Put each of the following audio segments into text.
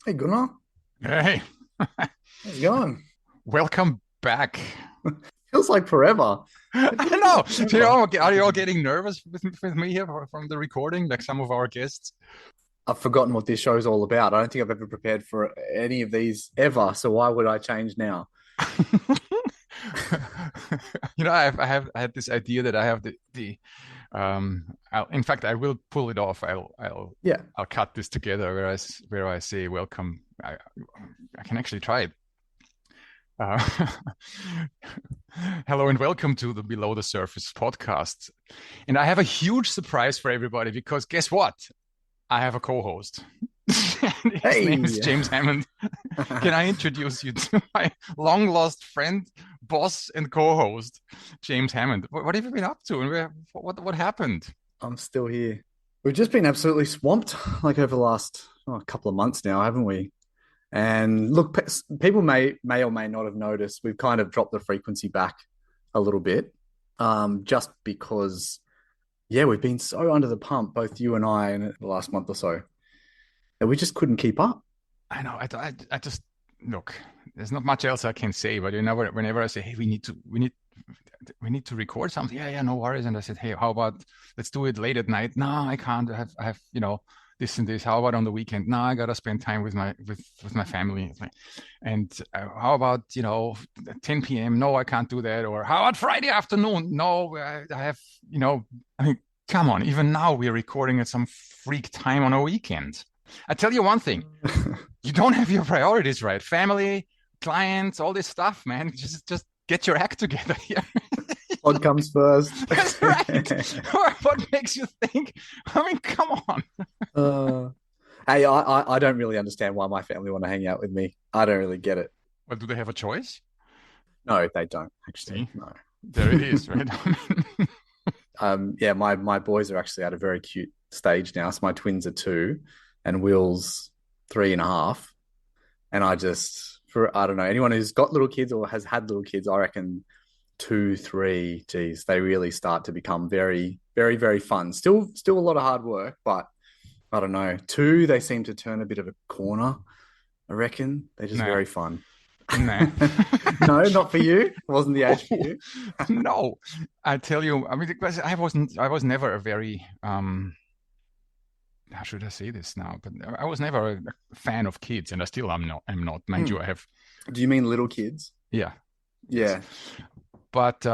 Hey Gunnar, Hey, how's it going? welcome back. Feels like forever. It I feels like know. forever. Are you all getting nervous with me here from the recording, like some of our guests? I've forgotten what this show's all about. I don't think I've ever prepared for any of these ever. So why would I change now? I had this idea that I have in fact, I will pull it off. Yeah, I'll cut this together where I say welcome. I can actually try it. Uh, Hello and welcome to the Below the Surface podcast. And I have a huge surprise for everybody because guess what? I have a co-host. His name is hey. James Hammond. Can I introduce you to my long lost friend, boss, and co-host, James Hammond? What have you been up to, and what happened? I'm still here. We've just been absolutely swamped like over the last couple of months now, haven't we? And look, people may or may not have noticed we've kind of dropped the frequency back a little bit, just because we've been so under the pump, both you and I, in the last month or so, that we just couldn't keep up. I know. I just look. There's not much else I can say, but whenever I say, "Hey, we need to record something," yeah, no worries. And I said, "Hey, how about let's do it late at night?" No, I can't. I have, this and this. How about on the weekend? No, I gotta spend time with my family. And how about 10 p.m.? No, I can't do that. Or how about Friday afternoon? No, I have, I mean, come on. Even now we're recording at some freak time on a weekend. I tell you one thing, you don't have your priorities right. Family, clients, all this stuff, man. Just get your act together here. Pod comes first. That's right. What makes you think? I mean, come on. uh, hey, I don't really understand why my family want to hang out with me. I don't really get it. Well, do they have a choice? No, they don't actually. See, No. there it is, right? Yeah, my boys are actually at a very cute stage now. So my twins are 2, and Will's 3.5. And I don't know, anyone who's got little kids or has had little kids, I reckon 2, 3, geez, they really start to become very, very, very fun. Still a lot of hard work, but I don't know. 2, they seem to turn a bit of a corner. I reckon they're just Nah, very fun. nah. No, not for you. It wasn't the age for No, you. no. I tell you, I mean, because I was never a very, how should I say this now? But I was never a fan of kids, and I still am not. Mind you, Mm. I have, Do you mean little kids? yeah, yes. Yeah, But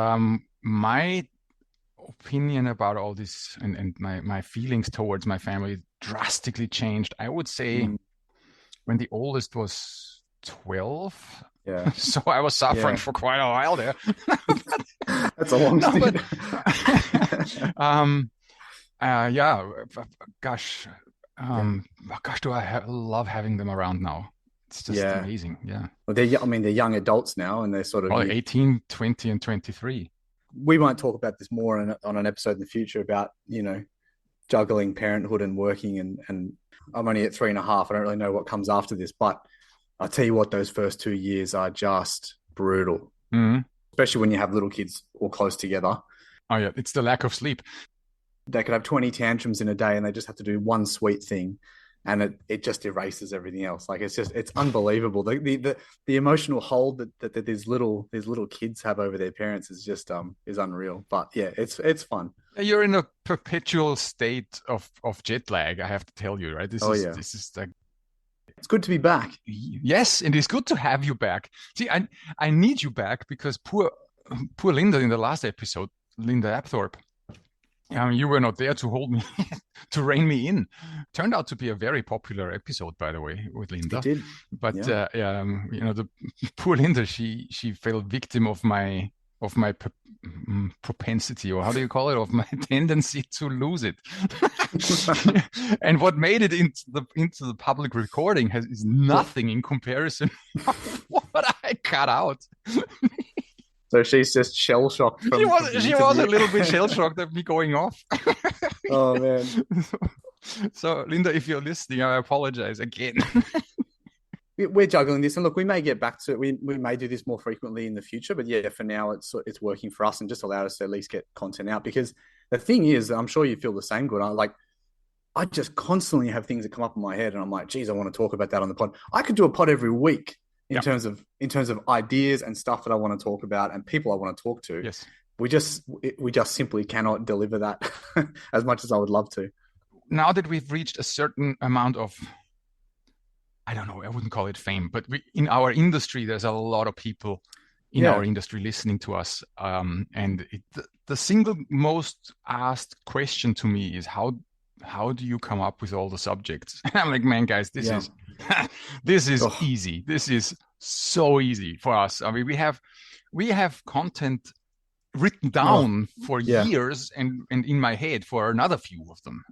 my opinion about all this and my feelings towards my family drastically changed. I would say mm, when the oldest was 12. yeah, So I was suffering yeah. for quite a while there. That's a long No, but stint. um, yeah, gosh, Yeah, gosh, do I love having them around now. It's just yeah. amazing. Yeah. Well, I mean, they're young adults now, and they're sort of Well, you. 18, 20, and 23. We might talk about this more on an episode in the future about juggling parenthood and working, and I'm only at 3.5. I don't really know what comes after this, but I'll tell you what, those first 2 years are just brutal, Mhm. especially when you have little kids all close together. Oh, yeah, it's the lack of sleep. They could have 20 tantrums in a day, and they just have to do one sweet thing, and it just erases everything else. Like it's unbelievable. The emotional hold that these little kids have over their parents is just is unreal. But yeah, it's fun. You're in a perpetual state of jet lag, I have to tell you, right? Oh yeah, This is like, it's good to be back. yes, it is good to have you back. See, I need you back because poor Linda in the last episode, Linda Apthorpe. I mean, you were not there to hold me, to rein me in. Turned out to be a very popular episode, by the way, with It Linda. did. But Yeah. the poor Linda, she fell victim of my propensity, or how do you call it, of my tendency to lose it. And what made it into the public recording is What? nothing in comparison of what I cut out. So she's just shell shocked from the She was a interview. little bit shell shocked at me going off. Oh man. So, Linda, if you're listening, I apologize again. We're juggling this, and look, we may get back to it. We may do this more frequently in the future, but yeah, for now, it's working for us and just allowed us to at least get content out. Because the thing is, I'm sure you feel the same, good. Like I just constantly have things that come up in my head, and I'm like, geez, I want to talk about that on the pod. I could do a pod every week Yeah. in terms of ideas and stuff that I want to talk about and people I want to talk to. Yes. We just simply cannot deliver that as much as I would love to. Now that we've reached a certain amount of, I don't know, I wouldn't call it fame, but in our industry, there's a lot of people in our industry listening to us. And the single most asked question to me is how do you come up with all the subjects? And I'm like, man, guys, this is this is easy. This is so easy for us. I mean, we have content written down for years and in my head for another few of them.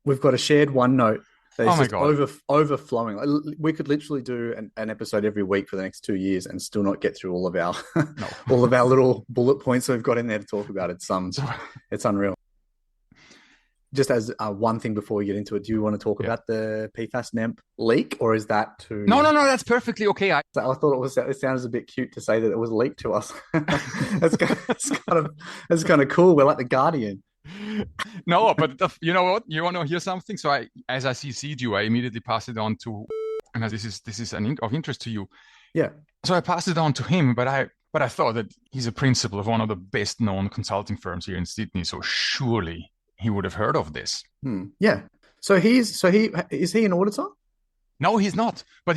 We've got a shared OneNote that is just overflowing. Like, we could literally do an episode every week for the next 2 years and still not get through all of our all of our little bullet points that we've got in there to talk about. It's unreal. Just as one thing before we get into it, do you want to talk about the PFAS NEMP leak, or is that too? No, that's perfectly okay. I thought it sounds a bit cute to say that it was leaked to us. That's kind of cool. We're like the Guardian. No, but you know what? You want to hear something? So as I CC'd you, I immediately pass it on to, and this is of interest to you. Yeah. So I passed it on to him, but I thought that he's a principal of one of the best known consulting firms here in Sydney, so surely he would have heard of this. Yeah. So is he an auditor? No, he's not. But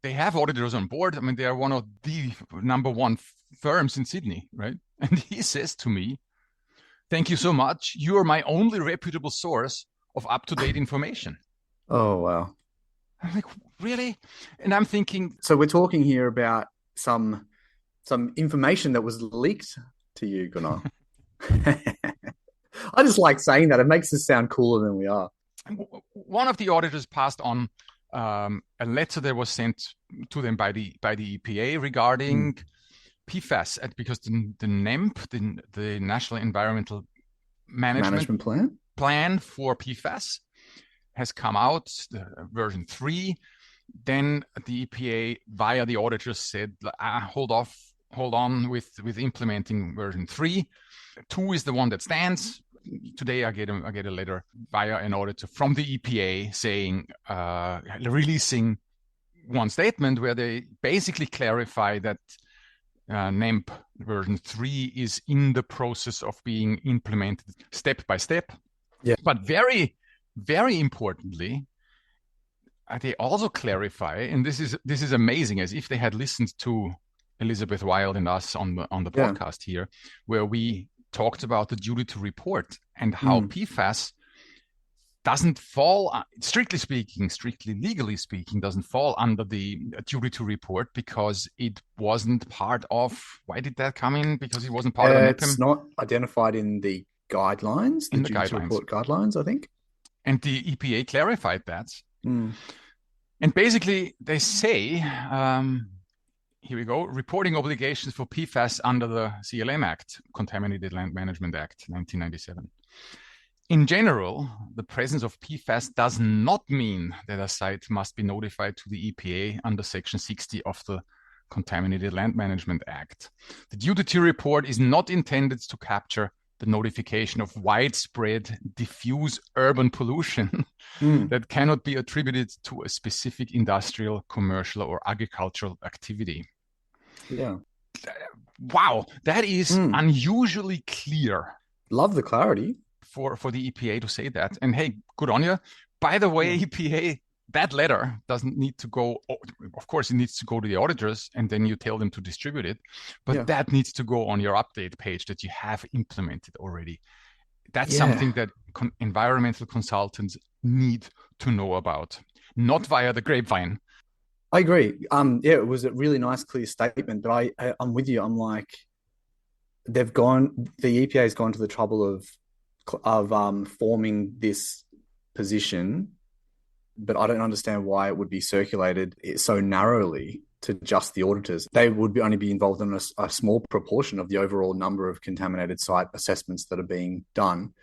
they have auditors on board. I mean, they are one of the number one firms in Sydney, right? And he says to me, "Thank you so much. You are my only reputable source of up-to-date information." Oh, wow. I'm like, really? And I'm thinking, so we're talking here about some information that was leaked to you, Gunnar. I just like saying that. It makes us sound cooler than we are. One of the auditors passed on a letter that was sent to them by the EPA regarding PFAS, because the NEMP, the National Environmental Management Plan for PFAS, has come out, version 3. Then the EPA via the auditors said, hold on with implementing version 3. 2 is the one that stands. Today I get a letter via an auditor from the EPA saying, releasing one statement where they basically clarify that NEMP version 3 is in the process of being implemented step by step. Yeah. But very, very importantly, they also clarify, and this is amazing, as if they had listened to Elizabeth Wild and us on the podcast here, where we talked about the duty to report and how PFAS doesn't fall, strictly legally speaking, doesn't fall under the duty to report because it wasn't part of. Why did that come in? Because it wasn't part of the NEPM. It's not identified in the guidelines, the duty to report guidelines, I think. And the EPA clarified that. And basically, they say, here we go, reporting obligations for PFAS under the CLM Act, Contaminated Land Management Act, 1997. In general, the presence of PFAS does not mean that a site must be notified to the EPA under Section 60 of the Contaminated Land Management Act. The duty to report is not intended to capture the notification of widespread diffuse urban pollution that cannot be attributed to a specific industrial, commercial, or agricultural activity. Yeah. Wow, that is unusually clear. Love the clarity. For the EPA to say that. And hey, good on you. By the way, EPA, that letter doesn't need to go, of course, it needs to go to the auditors and then you tell them to distribute it. But that needs to go on your update page that you have implemented already. That's something that environmental consultants need to know about, not via the grapevine. I agree. It was a really nice, clear statement, but I'm with you. I'm like, the EPA has gone to the trouble of forming this position, but I don't understand why it would be circulated so narrowly to just the auditors. They would only be involved in a small proportion of the overall number of contaminated site assessments that are being done.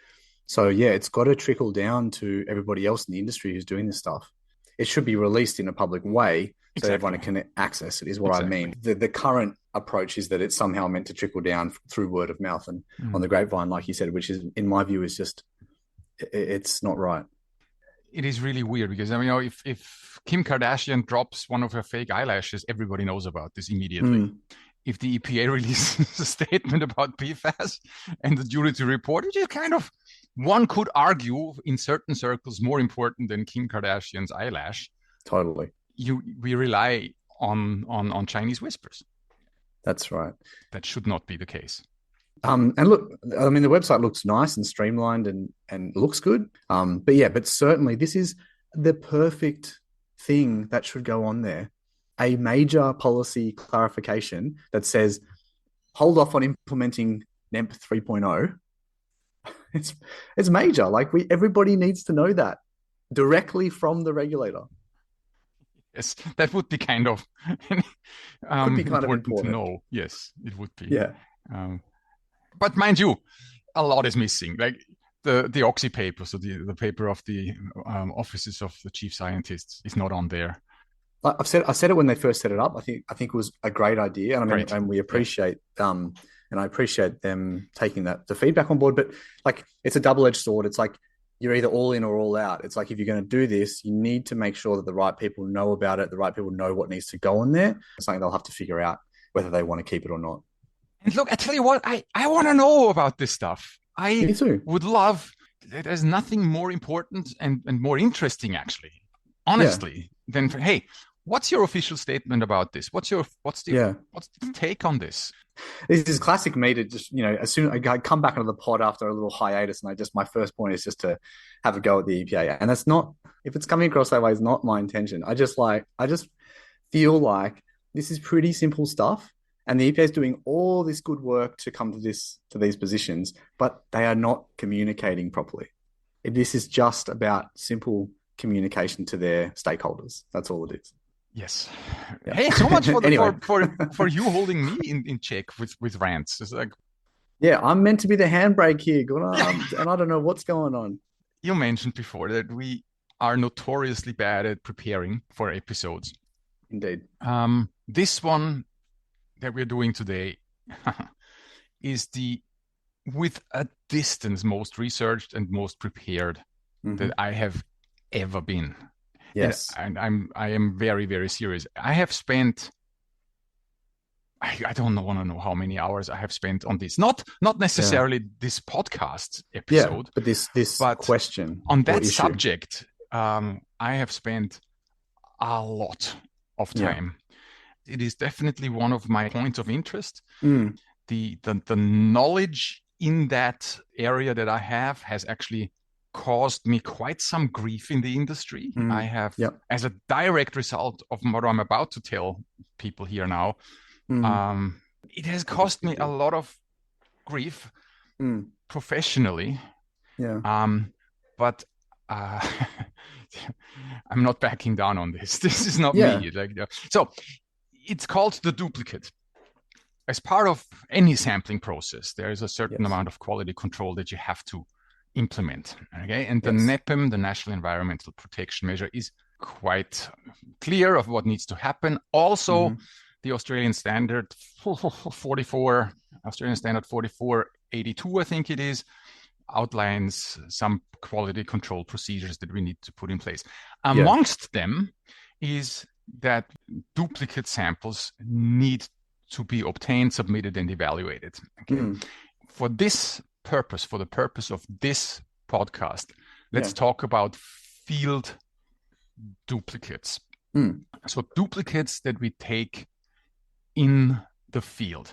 So yeah, it's got to trickle down to everybody else in the industry who's doing this stuff. It should be released in a public way so everyone can access it, is what I mean. The current approach is that it's somehow meant to trickle down through word of mouth and on the grapevine, like you said, which is, in my view, is just, it's not right. it is really weird because, I mean, if Kim Kardashian drops one of her fake eyelashes, everybody knows about this immediately. Mm, If the EPA releases a statement about PFAS and the duty to report, which is kind of, one could argue in certain circles, more important than Kim Kardashian's eyelash, totally. we rely on Chinese whispers. That's right. That should not be the case. And look, I mean, the website looks nice and streamlined and looks good. But certainly this is the perfect thing that should go on there. A major policy clarification that says, hold off on implementing NEMP 3.0. It's major. Like everybody needs to know that directly from the regulator. Yes, that would be kind of Could be kind of important to important. know. Yes, it would be. Yeah. But mind you, a lot is missing. Like the Oxy paper, so the paper of the offices of the chief scientists is not on there. I said it when they first set it up. I think it was a great idea, and I mean, Great. and we appreciate and I appreciate them taking the feedback on board. But like, it's a double-edged sword. It's like you're either all in or all out. It's like if you're going to do this, you need to make sure that the right people know about it. The right people know what needs to go on there. It's something they'll have to figure out whether they want to keep it or not. And look, I tell you what, I want to know about this stuff. Me I too. would love. There's nothing more important and more interesting, actually, Yeah. honestly, than hey, what's your official statement about this? What's the Yeah. take on this? This is classic me to just, as soon as I come back into the pod after a little hiatus, and my first point is just to have a go at the EPA. And that's not, if it's coming across that way, it's not my intention. I just feel like this is pretty simple stuff. And the EPA is doing all this good work to come to these positions, but they are not communicating properly. This is just about simple communication to their stakeholders. That's all it is. Yes. Yeah. Hey, so much for Anyway. for you holding me in check with rants. It's like, Yeah, I'm meant to be the handbrake here, Gunnar, yeah. and I don't know what's going on. You mentioned before that we are notoriously bad at preparing for episodes. Indeed. This one that we're doing today is the, with a distance, most researched and most prepared that I have ever been. Yes. And I am very, very serious. I have spent, I don't want to know how many hours I have spent on this. Not necessarily this podcast episode, but this question on that issue. subject. I have spent a lot of time. It is definitely one of my points of interest. The knowledge in that area that I have has actually caused me quite some grief in the industry. I have, as a direct result of what I'm about to tell people here now, it has cost me a lot of grief professionally. But I'm not backing down on this. This is not me. So it's called the duplicate. As part of any sampling process, there is a certain amount of quality control that you have to implement. Okay, and the NEPM, the National Environmental Protection Measure, is quite clear of what needs to happen. Also, the Australian Standard 4482, I think it is, outlines some quality control procedures that we need to put in place. Amongst them is that duplicate samples need to be obtained, submitted, and evaluated. Okay. For this purpose, for the purpose of this podcast, let's talk about field duplicates. So duplicates that we take in the field.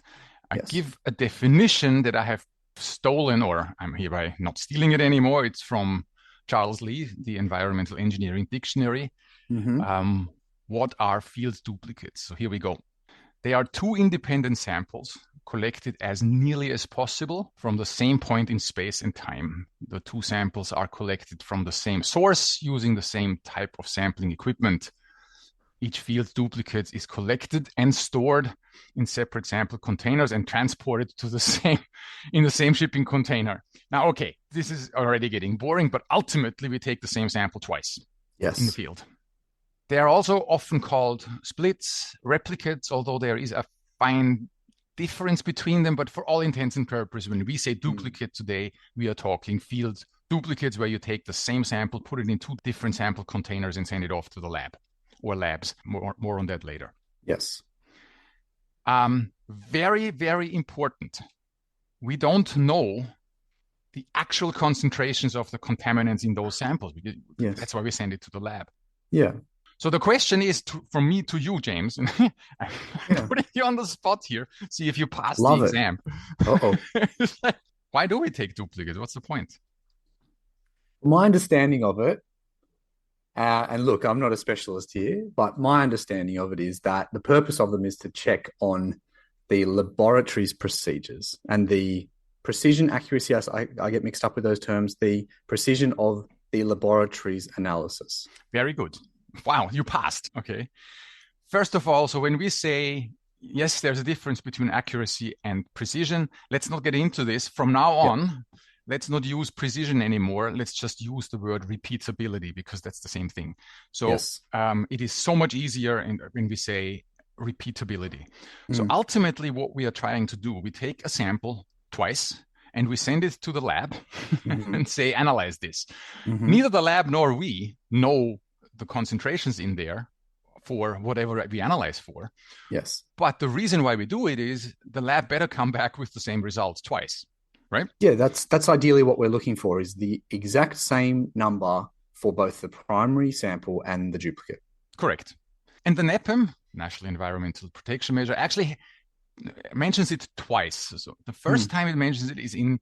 I give a definition that I have stolen, or I'm hereby not stealing it anymore. It's from Charles Lee, the Environmental Engineering Dictionary. What are field duplicates? So here we go. They are two independent samples collected as nearly as possible from the same point in space and time. The two samples are collected from the same source using the same type of sampling equipment. Each field duplicate is collected and stored in separate sample containers and transported to in the same shipping container. Now, okay, this is already getting boring, but ultimately we take the same sample twice in the field. They are also often called splits, replicates, although there is a fine difference between them. But for all intents and purposes, when we say duplicate today, we are talking field duplicates where you take the same sample, put it in two different sample containers and send it off to the lab or labs. More on that later. Yes. Very, very important. We don't know the actual concentrations of the contaminants in those samples. Yes. That's why we send it to the lab. Yeah. So the question is from me to you, James, and I'm putting you on the spot here, see if you pass the exam. Uh-oh. Like, why do we take duplicates? What's the point? My understanding of it, and look, I'm not a specialist here, but my understanding of it is that the purpose of them is to check on the laboratory's procedures and the precision accuracy. I get mixed up with those terms. The precision of the laboratory's analysis. Very good. Wow, you passed. Okay. First of all, so when we say, yes, there's a difference between accuracy and precision, let's not get into this. From now on, let's not use precision anymore. Let's just use the word repeatability because that's the same thing. So it is so much easier when we say repeatability. So ultimately what we are trying to do, we take a sample twice and we send it to the lab and say, analyze this. Neither the lab nor we know the concentrations in there for whatever we analyze for. Yes. But the reason why we do it is the lab better come back with the same results twice, right? Yeah, that's ideally what we're looking for, is the exact same number for both the primary sample and the duplicate. Correct. And the NEPM, National Environmental Protection Measure, actually mentions it twice. So the first time it mentions it is in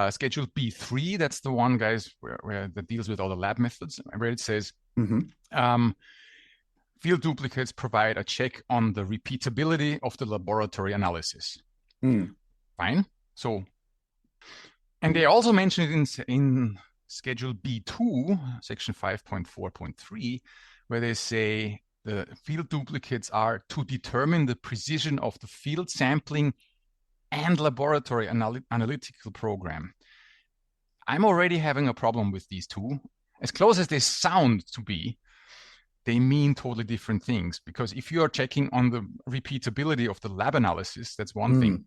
Schedule B3. That's the one, guys, where that deals with all the lab methods, where it says field duplicates provide a check on the repeatability of the laboratory analysis. Fine. So, and they also mention it in Schedule B2, Section 5.4.3, where they say the field duplicates are to determine the precision of the field sampling and laboratory analytical program. I'm already having a problem with these two. As close as they sound to be, they mean totally different things. Because if you are checking on the repeatability of the lab analysis, that's one thing.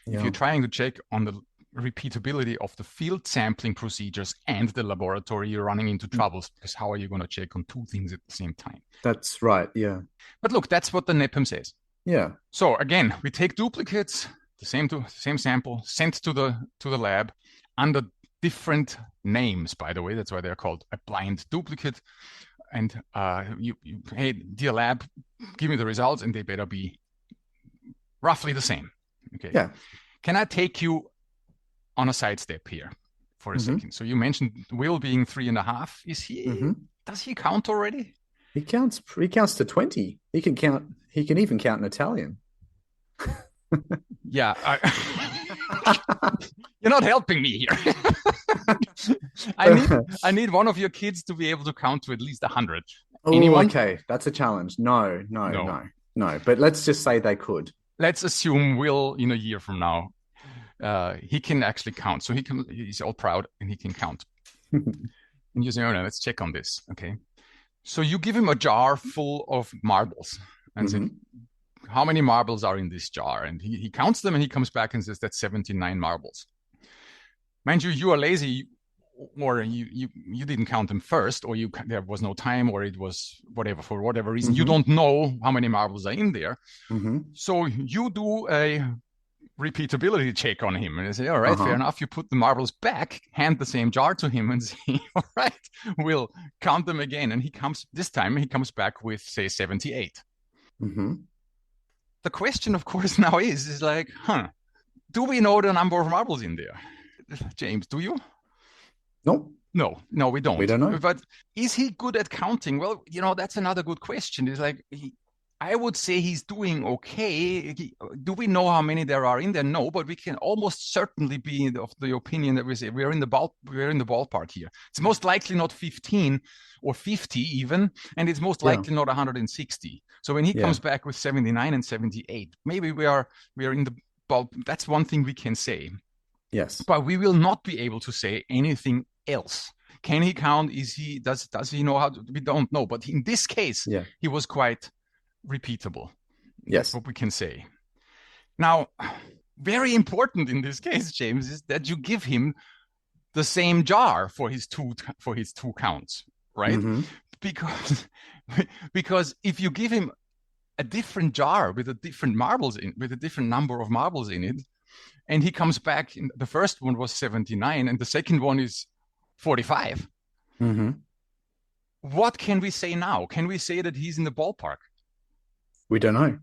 If you're trying to check on the repeatability of the field sampling procedures and the laboratory, you're running into troubles, because how are you going to check on two things at the same time? That's right, yeah. But look, that's what the NEPM says. Yeah. So again, we take duplicates, the same sample, sent to the lab under different names, by the way. That's why they're called a blind duplicate. And hey, dear lab, give me the results, and they better be roughly the same. Okay. Yeah. Can I take you on a sidestep here for a second? So you mentioned Will being 3.5. Is he? Does he count already? He counts to 20. He can count. He can even count in Italian. Yeah. You're not helping me here. I need one of your kids to be able to count to at least 100. Anyone? Okay, that's a challenge. No. But let's just say they could. Let's assume Will, in a year from now, he can actually count. So he's all proud and he can count. And you say, oh no, let's check on this. Okay. So you give him a jar full of marbles and say, how many marbles are in this jar? And he counts them and he comes back and says, that's 79 marbles. Mind you, you are lazy, or you didn't count them first, or there was no time, or it was whatever, for whatever reason. You don't know how many marbles are in there. So you do a repeatability check on him and say, all right, fair enough. You put the marbles back, hand the same jar to him and say, all right, we'll count them again. And this time he comes back with, say, 78. The question, of course, now is like, do we know the number of marbles in there? James, do you? Nope. No, we don't. We don't know. But is he good at counting? Well, that's another good question. It's like, I would say he's doing okay. Do we know how many there are in there? No, but we can almost certainly be of the opinion that we say we're in the ballpark here. It's most likely not 15 or 50 even, and it's most likely not 160. So when he comes back with 79 and 78, maybe we are in the ball. That's one thing we can say. Yes. But we will not be able to say anything else. Can he count? Does he know how to? We don't know. But in this case, he was quite repeatable. Yes. That's what we can say. Now, very important in this case, James, is that you give him the same jar for his two counts, right? Mm-hmm. Because because if you give him a different jar with a different number of marbles in it, and he comes back, the first one was 79 and the second one is 45. Mm-hmm. What can we say now? Can we say that he's in the ballpark? We don't know.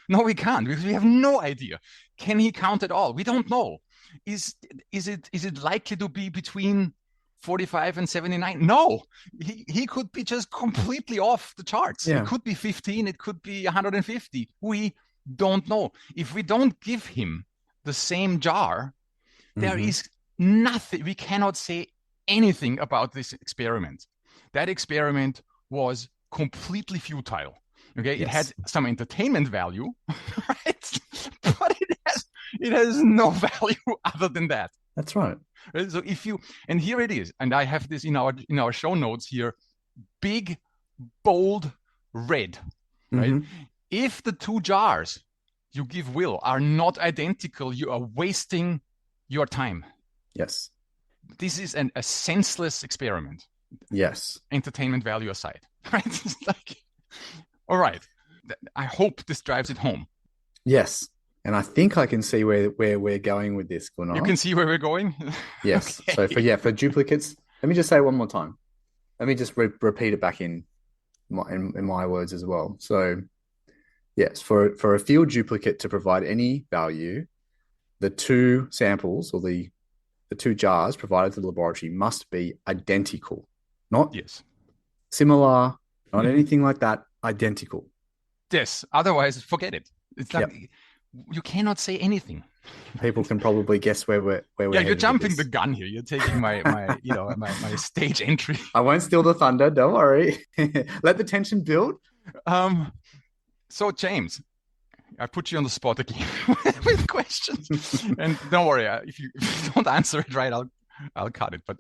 No, we can't, because we have no idea. Can he count at all? We don't know. Is it likely to be between 45 and 79? No, he could be just completely off the charts. Yeah. It could be 15, it could be 150. We don't know. If we don't give him the same jar, there is nothing. We cannot say anything about this experiment. That experiment was completely futile. Okay, it had some entertainment value, right? But it has no value other than that. That's right. So if you, and here it is, and I have this in our show notes here, big, bold, red, right? If the two jars you give Will are not identical, you are wasting your time. Yes. This is a senseless experiment. Yes. Entertainment value aside, right? It's like, all right. I hope this drives it home. Yes. And I think I can see where we're going with this, Gunnar. You can see where we're going? Yes. Okay. So for duplicates, let me just say one more time. Let me just repeat it back in my words as well. So yes, for a field duplicate to provide any value, the two samples or the two jars provided to the laboratory must be identical. Not similar, not anything like that, identical. Yes, otherwise forget it. It's like you cannot say anything. People can probably guess where we're you're jumping the gun here. You're taking my my stage entry. I won't steal the thunder, don't worry. Let the tension build. So James, I put you on the spot again with questions. And don't worry, if you don't answer it right, I'll cut it. But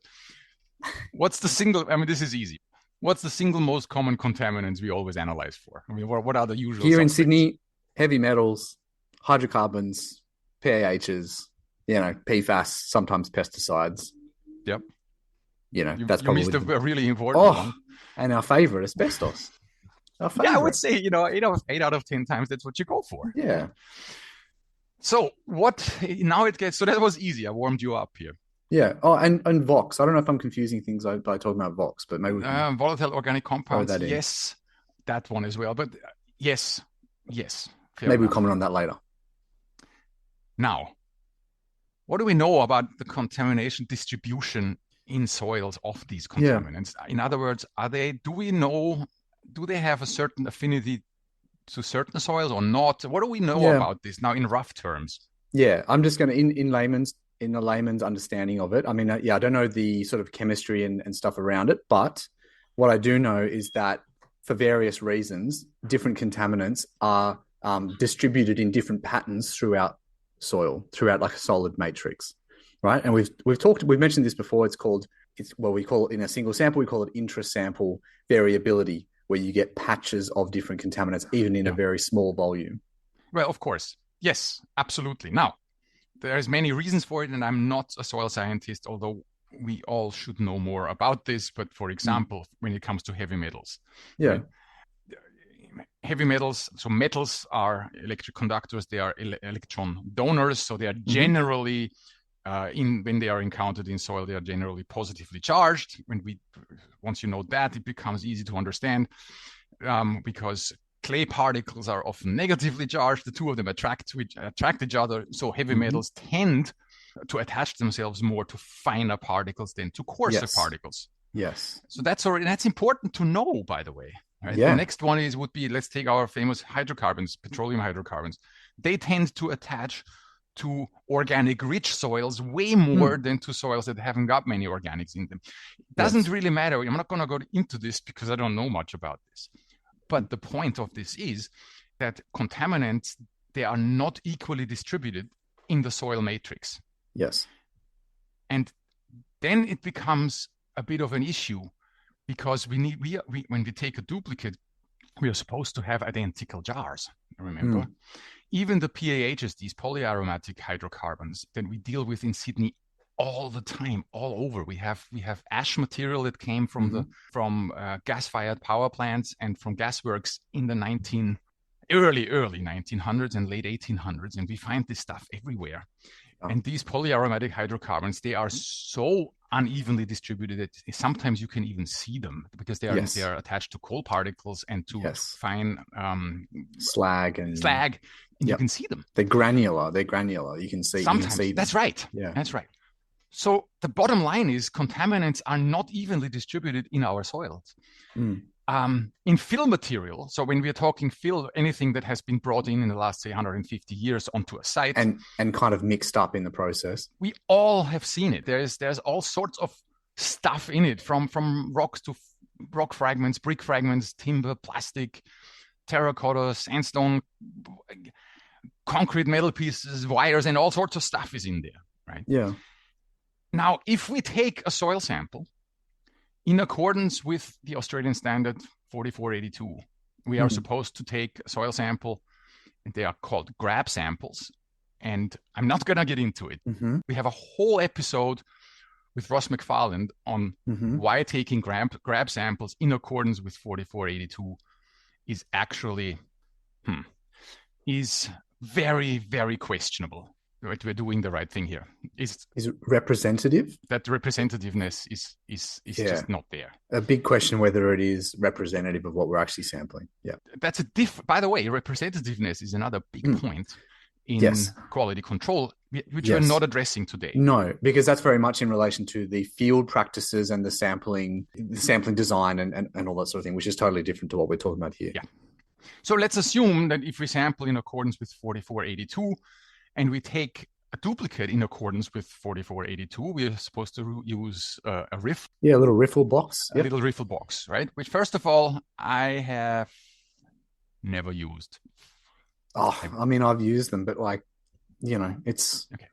what's the single, I mean, this is easy. What's the single most common contaminants we always analyze for? I mean, what are the usual Here suspects? in Sydney, heavy metals, hydrocarbons, PAHs, PFAS, sometimes pesticides. Yep. That's probably... You missed a really important one. And our favorite, asbestos. Yeah, I would say, 8 out of 10 times, that's what you go for. Yeah. So so that was easy. I warmed you up here. Yeah. Oh, and VOX. I don't know if I'm confusing things by talking about VOX, but maybe we can... volatile organic compounds. Yes, that one as well. But yes. Maybe we'll comment on that later. Now, what do we know about the contamination distribution in soils of these contaminants? In other words, do they have a certain affinity to certain soils or not? What do we know about this now in rough terms? Yeah, I'm just going to, in the layman's understanding of it. I mean, I don't know the sort of chemistry and stuff around it, but what I do know is that for various reasons, different contaminants are distributed in different patterns throughout soil, throughout like a solid matrix, right? And we've mentioned this before. We call it in a single sample, we call it intra-sample variability, where you get patches of different contaminants, even in a very small volume. Well, of course. Yes, absolutely. Now, there's many reasons for it, and I'm not a soil scientist, although we all should know more about this. But for example, when it comes to heavy metals, right? Heavy metals, so metals are electric conductors, they are electron donors, so they are generally, when they are encountered in soil, they are generally positively charged. Once you know that, it becomes easy to understand, because clay particles are often negatively charged. The two of them attract each other, so heavy metals tend to attach themselves more to finer particles than to coarser particles. Yes. So that's important to know, by the way. Right? Yeah. The next one would be, let's take our famous hydrocarbons, petroleum hydrocarbons. They tend to attach to organic rich soils way more than to soils that haven't got many organics in them. It doesn't really matter. I'm not going to go into this because I don't know much about this. But the point of this is that contaminants, they are not equally distributed in the soil matrix. Yes. And then it becomes a bit of an issue, because when we take a duplicate, we are supposed to have identical jars, remember? Even the PAHs, these polyaromatic hydrocarbons that we deal with in Sydney all the time, all over. We have ash material that came from gas-fired power plants and from gasworks in the early 1900s and late 1800s, and we find this stuff everywhere. Oh. And these polyaromatic hydrocarbons, they are so unevenly distributed that sometimes you can even see them because they are attached to coal particles and to fine slag. And you can see them. They're granular. You can see. Sometimes. You can see them. That's right. Yeah. That's right. So the bottom line is contaminants are not evenly distributed in our soils. In fill material, so when we are talking fill, anything that has been brought in the last, say, 150 years onto a site. And kind of mixed up in the process. We all have seen it. There's all sorts of stuff in it, from rocks to rock fragments, brick fragments, timber, plastic, terracotta, sandstone, concrete, metal pieces, wires, and all sorts of stuff is in there, right? Yeah. Now, if we take a soil sample in accordance with the Australian standard 4482, we are supposed to take a soil sample, and they are called grab samples. And I'm not going to get into it. We have a whole episode with Ross McFarland on why taking grab samples in accordance with 4482 is actually is very, very questionable. Right, we're doing the right thing here. Is it representative? That representativeness is just not there. A big question whether it is representative of what we're actually sampling. Yeah, that's by the way, representativeness is another big point in quality control, which we're not addressing today. No, because that's very much in relation to the field practices and the sampling design and all that sort of thing, which is totally different to what we're talking about here. Yeah. So let's assume that if we sample in accordance with 4482, and we take a duplicate in accordance with 4482, we are supposed to use a riff. Yeah, a little riffle box. A little riffle box, right? Which, first of all, I have never used. Oh, I mean, I've used them, but it's... Okay.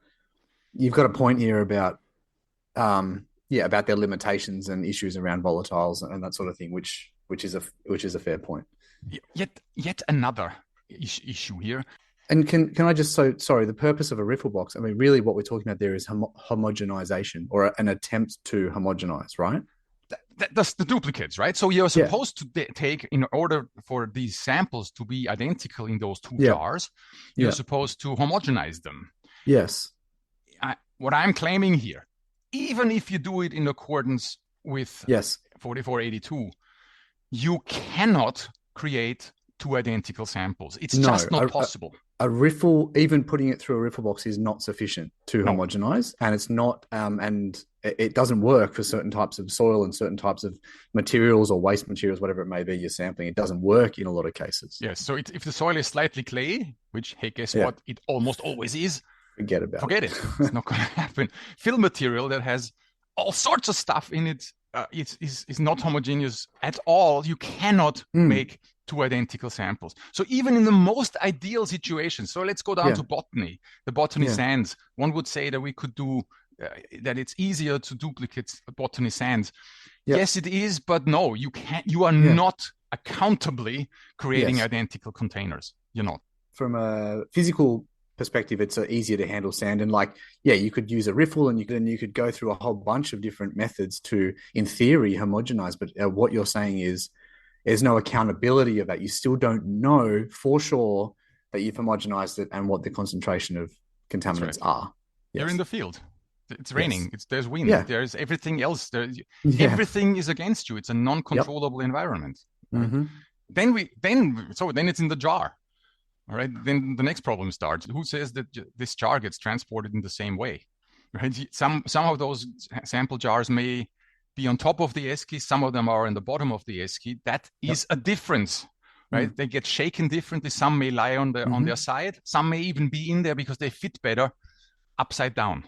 You've got a point here about, about their limitations and issues around volatiles and that sort of thing, which is a fair point. Yet another issue here. And can I just the purpose of a riffle box, I mean, really what we're talking about there is homogenization or an attempt to homogenize, right? That's the duplicates, right? So you're supposed to take, in order for these samples to be identical in those two jars, you're supposed to homogenize them. Yes. What I'm claiming here, even if you do it in accordance with 4482, you cannot create two identical samples. It's just not possible. A riffle, even putting it through a riffle box, is not sufficient to homogenize, and it's not, and it doesn't work for certain types of soil and certain types of materials or waste materials, whatever it may be you're sampling. It doesn't work in a lot of cases. Yes. So if the soil is slightly clayey, which, hey, guess what? It almost always is. Forget it. It's not going to happen. Fill material that has all sorts of stuff in it is not homogeneous at all. You cannot make two identical samples. So even in the most ideal situation, so let's go down to botany, the botany sands. One would say that we could do that. It's easier to duplicate botany sands. Yes, it is, but no, you can't. You are not accountably creating identical containers. You're not. From a physical perspective, it's easier to handle sand, and you could use a riffle, and you could go through a whole bunch of different methods to, in theory, homogenize. But what you're saying is there's no accountability of that. You still don't know for sure that you've homogenized it and what the concentration of contaminants are. You're in the field. It's raining. There's wind. There's everything else. Everything is against you. It's a non-controllable environment. Right? Then it's in the jar. All right. Then the next problem starts. Who says that this jar gets transported in the same way? Right. Some of those sample jars may be on top of the esky. Some of them are in the bottom of the esky. That is a difference, right? They get shaken differently. Some may lie on their side. Some may even be in there because they fit better upside down.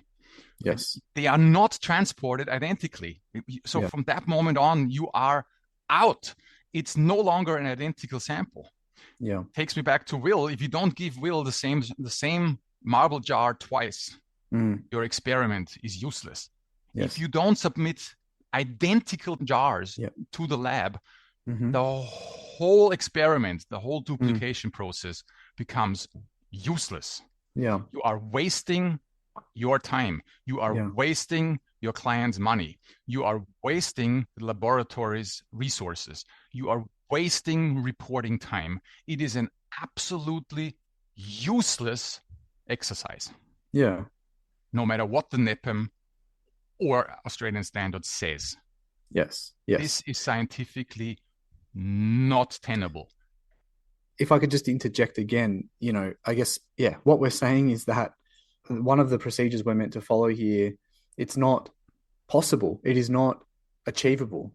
Yes. They are not transported identically. So from that moment on, you are out. It's no longer an identical sample. Yeah. Takes me back to Will. If you don't give Will the same marble jar twice, your experiment is useless. Yes. If you don't submit identical jars to the lab, the whole experiment, the whole duplication process becomes useless. Yeah. You are wasting your time. You are Yeah. wasting your client's money. You are wasting the laboratory's resources. You are wasting reporting time. It is an absolutely useless exercise, Yeah. no matter what the NEPM or Australian standard says. Yes. Yes. This is scientifically not tenable. If I could just interject again, I guess, yeah, what we're saying is that one of the procedures we're meant to follow here, it's not possible. It is not achievable,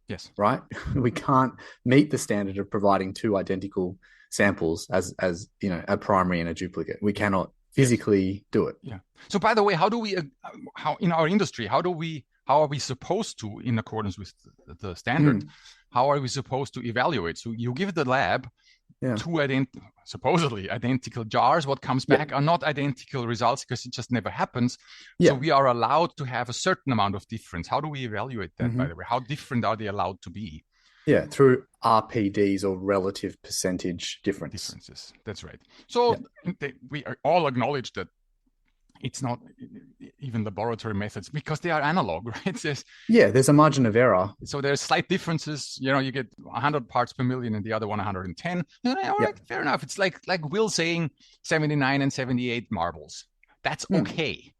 Yes. right? We can't meet the standard of providing two identical samples as a primary and a duplicate. We cannot Yes. physically do it. Yeah. So by the way, how do we, how in our industry, how are we supposed to, in accordance with the standard, how are we supposed to evaluate? So you give the lab Yeah. two supposedly identical jars. What comes Yeah. back are not identical results because it just never happens. So Yeah. we are allowed to have a certain amount of difference. How do we evaluate that, by Mm-hmm. the way? How different are they allowed to be? Yeah. Through RPDs, or relative percentage difference. Differences. That's right. So Yeah. we all acknowledge that it's not even laboratory methods because they are analog, right? There's a margin of error. So there's slight differences. You get 100 parts per million and the other one 110. All right, Yeah. fair enough. It's like Will saying 79 and 78 marbles. That's okay.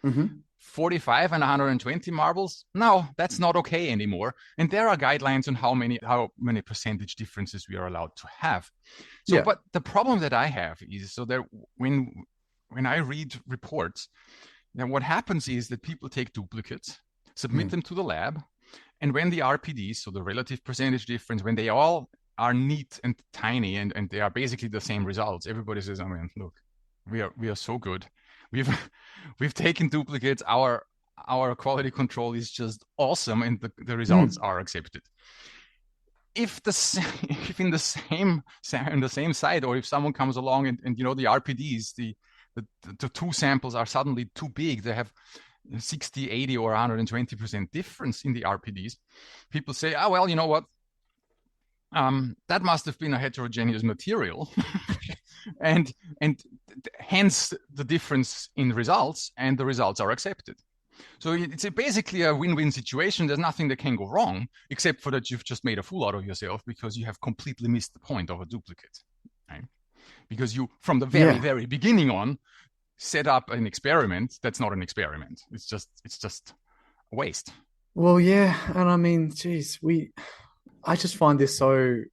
Mm-hmm. 45 and 120 marbles? No, that's not okay anymore. And there are guidelines on how many percentage differences we are allowed to have. So, but the problem that I have is that when I read reports, then what happens is that people take duplicates, submit them to the lab, and when the RPDs, so the relative percentage difference, when they all are neat and tiny and they are basically the same results, everybody says, "I mean, look, we are so good. We've taken duplicates. Our quality control is just awesome, and the results are accepted." If in the same site, or if someone comes along and the RPDs, the two samples are suddenly too big, they have 60, 80, or 120% difference in the RPDs, people say, "Oh, well, you know what? That must have been a heterogeneous material." and hence the difference in results, and the results are accepted. So it's basically a win-win situation. There's nothing that can go wrong, except for that you've just made a fool out of yourself because you have completely missed the point of a duplicate, right? Because you, from the very beginning on, set up an experiment that's not an experiment. It's just a waste. Well, yeah, and I mean, geez, I just find this so,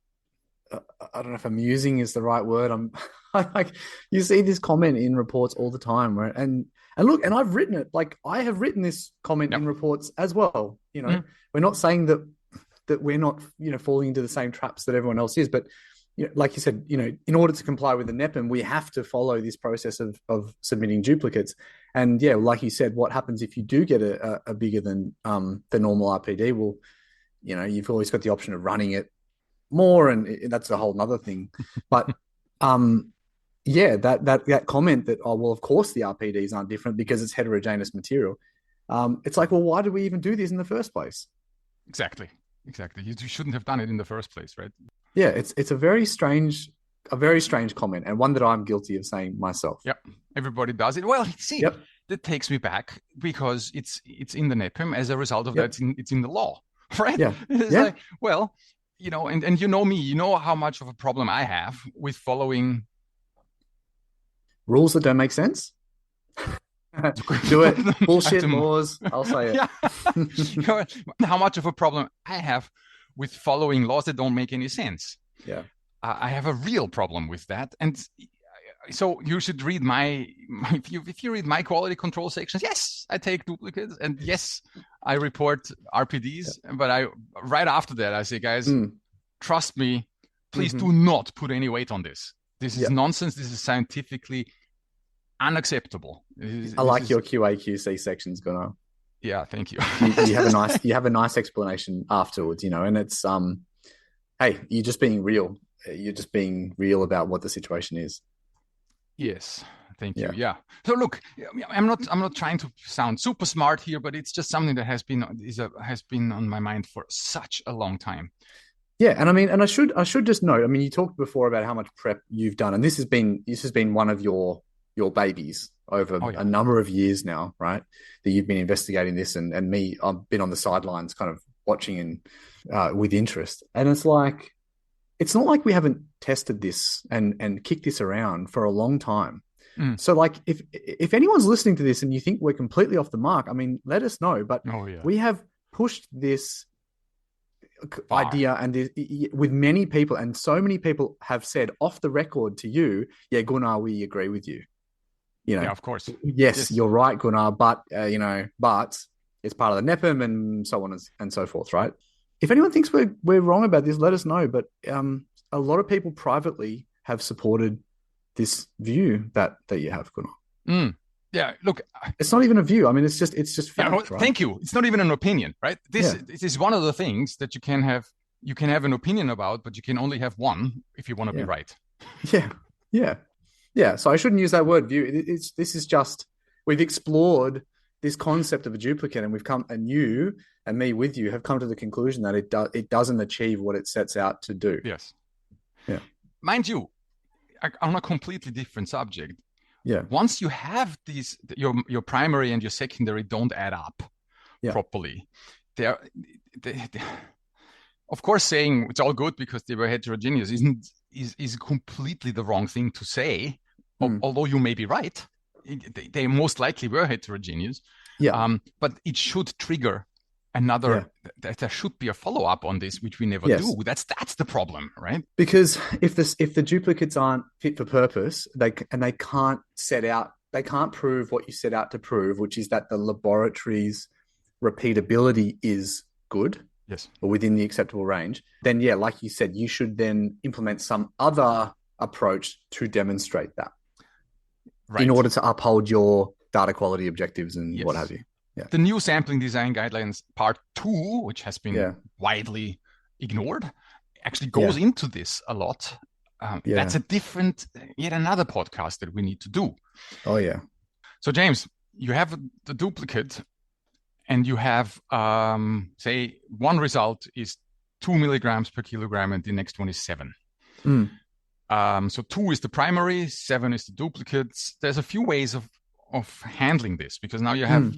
I don't know if amusing is the right word. Like, you see this comment in reports all the time, right? And look, and I've written it. Like, I have written this comment in reports as well. We're not saying that we're not, falling into the same traps that everyone else is, but like you said, in order to comply with the NEPM, we have to follow this process of submitting duplicates. And yeah, like you said, what happens if you do get a bigger than the normal RPD? Well, you've always got the option of running it more, and that's a whole nother thing. But that comment that, oh, well, of course the RPDs aren't different because it's heterogeneous material. It's like, well, why did we even do this in the first place? Exactly. You shouldn't have done it in the first place, right? Yeah, it's a very strange comment, and one that I'm guilty of saying myself. Yep, everybody does it. Well, see, that takes me back because it's in the NEPM. As a result of that, it's in the law, right? Yeah, it's like, well, and you know me, you know how much of a problem I have with following rules that don't make sense. Do it. Bullshit laws. I'll say it. Yeah. How much of a problem I have with following laws that don't make any sense. Yeah. I have a real problem with that. And so you should read if you read my quality control sections, yes, I take duplicates, and yes, I report RPDs. Yeah. But right after that, I say, guys, trust me, please do not put any weight on this. This is nonsense. This is scientifically unacceptable. I like your QA/QC sections, Gunnar. Yeah, thank you. you have a nice explanation afterwards, and it's hey, you're just being real. You're just being real about what the situation is. Yes, thank you. Yeah. So look, I'm not trying to sound super smart here, but it's just something that has been on my mind for such a long time. Yeah, and I mean, and I should just note. I mean, you talked before about how much prep you've done, and this has been one of your babies, over Oh yeah. a number of years now, right? That you've been investigating this, and me, I've been on the sidelines, kind of watching and with interest. And it's not like we haven't tested this and kicked this around for a long time. Mm. So, like, if anyone's listening to this and you think we're completely off the mark, I mean, let us know. But Oh yeah. we have pushed this Far. idea and with many people, and so many people have said off the record to you, yeah, Gunnar, we agree with you. Yeah, of course. Yes, Yes. you're right, Gunnar, but but it's part of the NEPM and so on and so forth, right? If anyone thinks we're wrong about this, let us know. But a lot of people privately have supported this view that you have, Gunnar. Mm. Yeah, look, It's not even a view. I mean, it's just yeah, fact, right? thank you. It's not even an opinion, right? This Yeah, this is one of the things that you can have. You can have an opinion about, but you can only have one if you want to be yeah, right. yeah, yeah, yeah. So I shouldn't use that word view. This is just we've explored this concept of a duplicate, and we've come and you and me with you have come to the conclusion that it doesn't achieve what it sets out to do. Yes. Yeah, Mind you, on a completely different subject, yeah, once you have these, your primary and your secondary don't add up yeah, properly, they're, they, of course, saying it's all good because they were heterogeneous is completely the wrong thing to say. mm. Although you may be right, they most likely were heterogeneous. Yeah, But it should trigger yeah, another. There should be a follow up on this, which we never yes. do. That's the problem, right? Because if the duplicates aren't fit for purpose, they can't they can't prove what you set out to prove, which is that the laboratory's repeatability is good Yes. or within the acceptable range, then yeah, like you said, you should then implement some other approach to demonstrate that in Right. order to uphold your data quality objectives and what have Yes. you. Yeah. The new sampling design guidelines part 2, which has been Yeah. widely ignored, actually goes Yeah. into this a lot. That's Yeah. a different, yet another podcast that we need to do. Oh yeah. So, James, you have the duplicate, and you have, say, one result is 2 milligrams per kilogram, and the next one is 7. Mm. So 2 is the primary, 7 is the duplicates. There's a few ways of handling this, because now you have Mm.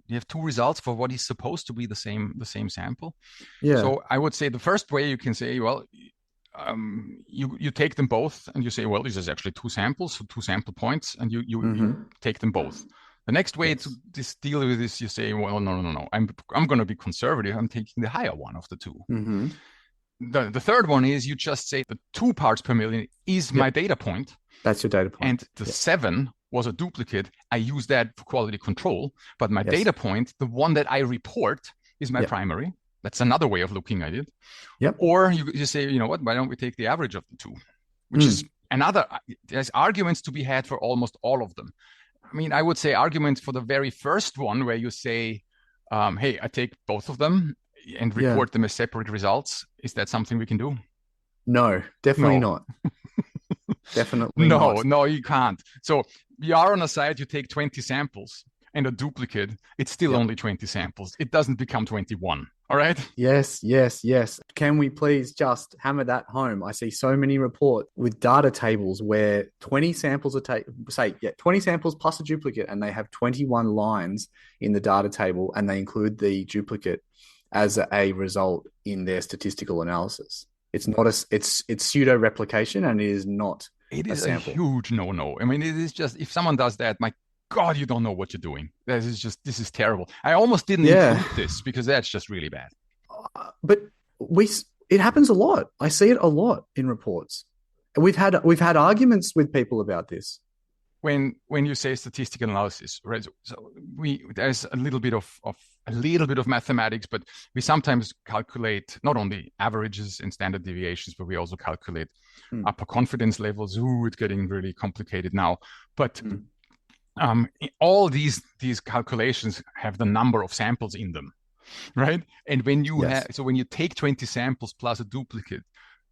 you have 2 results for what is supposed to be the same sample. Yeah. So I would say the first way you can say, well, you take them both and you say, well, this is actually 2 samples, so 2 sample points, and you take them both. The next way to deal with this, you say, well, no. I'm going to be conservative. I'm taking the higher one of the 2. Mm-hmm. The third one is you just say the 2 parts per million is my data point. That's your data point. And the 7 was a duplicate. I use that for quality control. But my data point, the one that I report, is my primary. That's another way of looking at it. Yep. Or you just say, you know what, why don't we take the average of the 2? Which is another, there's arguments to be had for almost all of them. I mean, I would say arguments for the very first one where you say, hey, I take both of them and report them as separate results. Is that something we can do? No, definitely not. Definitely not. No, you can't. So you are on a site, you take 20 samples and a duplicate, it's still only 20 samples. It doesn't become 21. All right. Yes. Can we please just hammer that home? I see so many reports with data tables where 20 samples are 20 samples plus a duplicate, and they have 21 lines in the data table, and they include the duplicate as a result in their statistical analysis. It's not it's pseudo replication, and it is not. It is a huge no. I mean, it is just, if someone does that, my God, you don't know what you're doing. This is terrible. I almost didn't include this because that's just really bad. But it happens a lot. I see it a lot in reports. We've had arguments with people about this. When you say statistical analysis, right? So there's a little bit of mathematics, but we sometimes calculate not only averages and standard deviations, but we also calculate upper confidence levels. Ooh, it's getting really complicated now. But all these calculations have the number of samples in them, right? And when you when you take 20 samples plus a duplicate,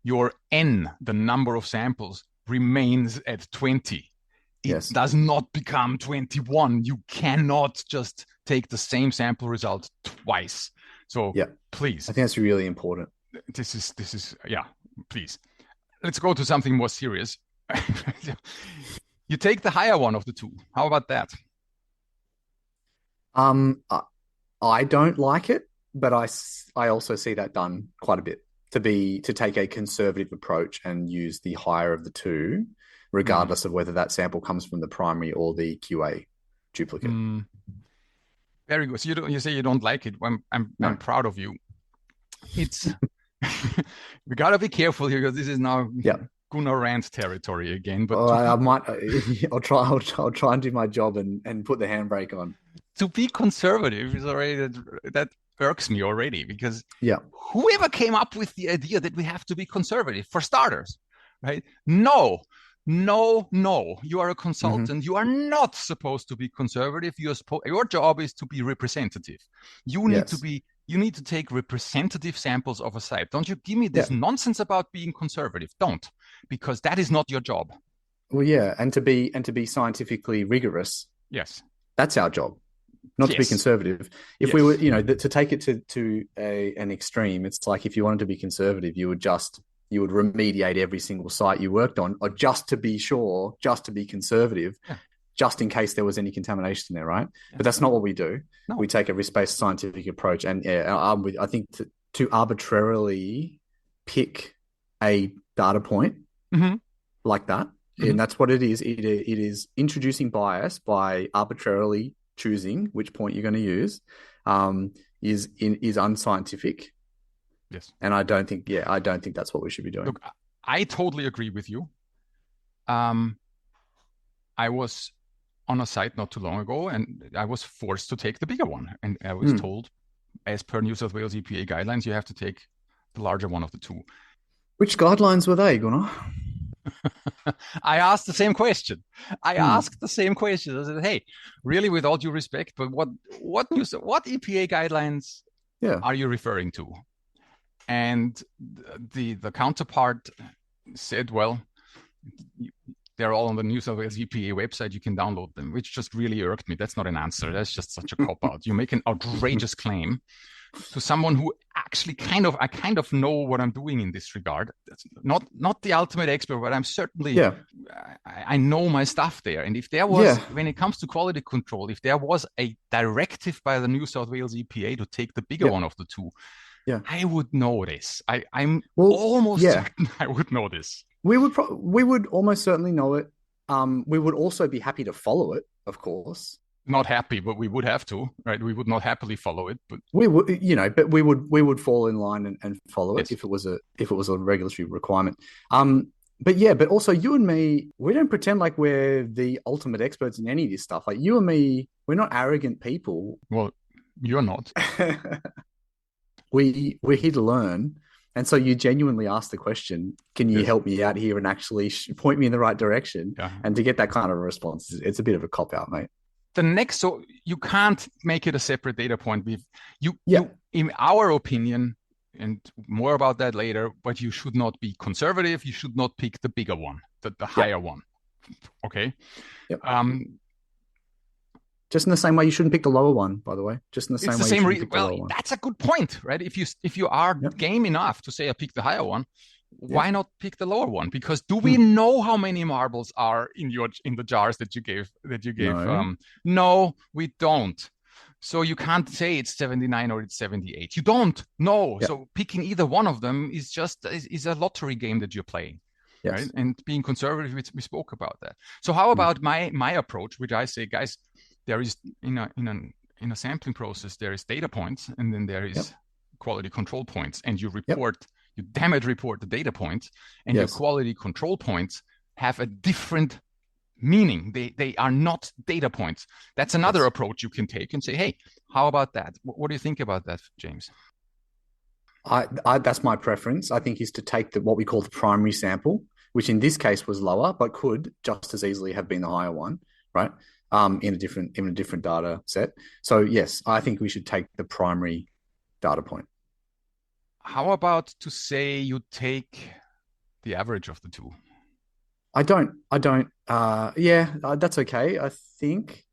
your n, the number of samples, remains at 20. It does not become 21. You cannot just take the same sample result twice. So please. I think that's really important. This is please. Let's go to something more serious. You take the higher one of the two. How about that? Um, I, I don't like it, but I also see that done quite a bit to take a conservative approach and use the higher of the two, Mm. regardless of whether that sample comes from the primary or the QA duplicate. Mm. Very good. So you say you don't like it. I'm No. proud of you. It's we gotta be careful here because this is now Yeah. Gunnar rant territory again. But Oh, I might. I'll try. I'll try and do my job and put the handbrake on. to be conservative is already that irks me already because Yeah. whoever came up with the idea that we have to be conservative for starters, right? No, no, no. You are a Hmm. consultant. You are not supposed to be conservative. Your job is to be representative. You need to Yes. be. You need to take representative samples of a site. Don't you give me Yeah. this nonsense about being conservative. Don't, because that is not your job. Well, yeah, and to be scientifically rigorous, Yes. that's our job, not to be Yes. conservative. If we were, Yes. to take it to an extreme, it's like if you wanted to be conservative, you would remediate every single site you worked on, or just to be sure, just to be conservative, Yeah. just in case there was any contamination there, right? But Yes. that's not what we do. We No. take a risk-based scientific approach, and yeah, I think to arbitrarily pick a data point Mm-hmm. like that. Mm-hmm. And that's what it is. It is introducing bias by arbitrarily choosing which point you're going to use. Is unscientific, Yes. and I don't think that's what we should be doing. Look, I totally agree with you. Um, I was on a site not too long ago, and I was forced to take the bigger one. And I was Hmm. told, as per New South Wales EPA guidelines, you have to take the larger one of the two. Which guidelines were they, Gunnar? I asked the same question. I Hmm. asked the same question. I said, "Hey, really, with all due respect, but what EPA guidelines Yeah. are you referring to?" And the counterpart said, "Well, they're all on the New South Wales EPA website. You can download them," which just really irked me. That's not an answer. That's just such a cop out. You make an outrageous claim to someone who actually I kind of know what I'm doing in this regard. That's not the ultimate expert, but I'm certainly Yeah. I know my stuff there. And if there was, Yeah. when it comes to quality control, if there was a directive by the New South Wales EPA to take the bigger Yep. one of the two, Yeah. I would know this. I'm Well, almost yeah. certain I would know this. We would almost certainly know it. We would also be happy to follow it, of course. Not happy, but we would have to, right? We would not happily follow it, but We would, but we would fall in line and follow it yes. if it was a regulatory requirement. But yeah, but also you and me, we don't pretend like we're the ultimate experts in any of this stuff. Like you and me, we're not arrogant people. Well, you're not. We're here to learn, and so you genuinely ask the question, "Can you Yes. help me out here and actually point me in the right direction?" Yeah. And to get that kind of a response, it's a bit of a cop out, mate. So you can't make it a separate data point. Yeah. In our opinion, and more about that later, but you should not be conservative. You should not pick the bigger one, the higher Yep. one. Okay. Yep. Um, Just in the same way you shouldn't pick the lower one, by the way. Just in the it's same the way you same. shouldn't pick the Well, lower one. that's a good point, right? If you are Yep. game enough to say I pick the higher one, why Yep. not pick the lower one? Because do we Hmm. know how many marbles are in the jars that you gave No. no, we don't. So you can't say it's 79 or it's 78. You don't know. Yep. So picking either one of them is a lottery game that you're playing, right? Yes. And being conservative, we spoke about that. So how Hmm. about my approach, which I say, guys, there is in a sampling process, there is data points, and then there Yep. is quality control points, and Yep. you damn it report the data points, and your Yes. quality control points have a different meaning. They are not data points. That's another Yes. approach you can take and say, hey, how about that? What do you think about that, James? That's my preference. I think is to take what we call the primary sample, which in this case was lower, but could just as easily have been the higher one, right? In a different data set. So yes, I think we should take the primary data point. How about to say you take the average of the two? I don't. Yeah, that's okay. I think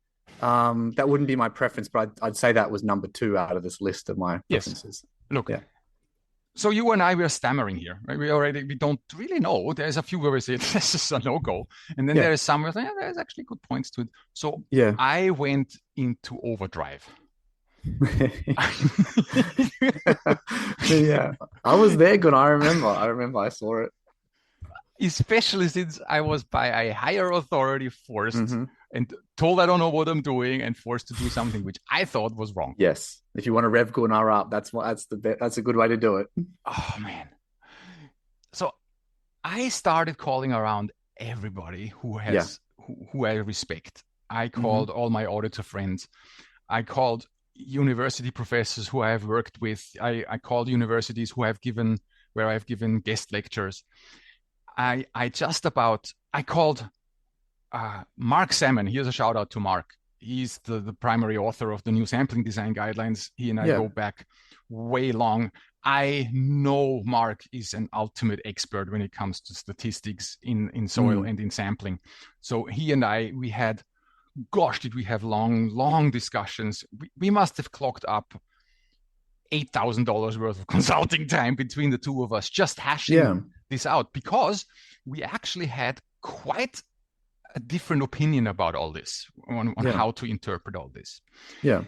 that wouldn't be my preference, but I'd say that was number two out of this list of my Yes. preferences. Look, Yeah. So you and I, we are stammering here, right? We don't really know. There's a few where we say this is a no-go. And then Yeah. there is some where yeah, there's actually good points to it. So Yeah. I went into overdrive. Yeah. I was there, good. I remember I saw it. Especially since I was by a higher authority forced Hmm. and told I don't know what I'm doing and forced to do something which I thought was wrong. Yes. If you want to rev Gunnar up, that's a good way to do it. Oh man. So I started calling around everybody Yeah. who I respect. I Hmm. called all my auditor friends. I called university professors who I have worked with. I called universities where I've given guest lectures. I called Mark Salmon. Here's a shout out to Mark. He's the primary author of the new sampling design guidelines. He and I Yeah. go back way long. I know Mark is an ultimate expert when it comes to statistics in soil Mm. and in sampling. So he and I, we had, gosh, did we have long discussions. We must have clocked up $8,000 worth of consulting time between the two of us just hashing Yeah. this out because we actually had quite a different opinion about all this on Yeah. how to interpret all this. Yeah.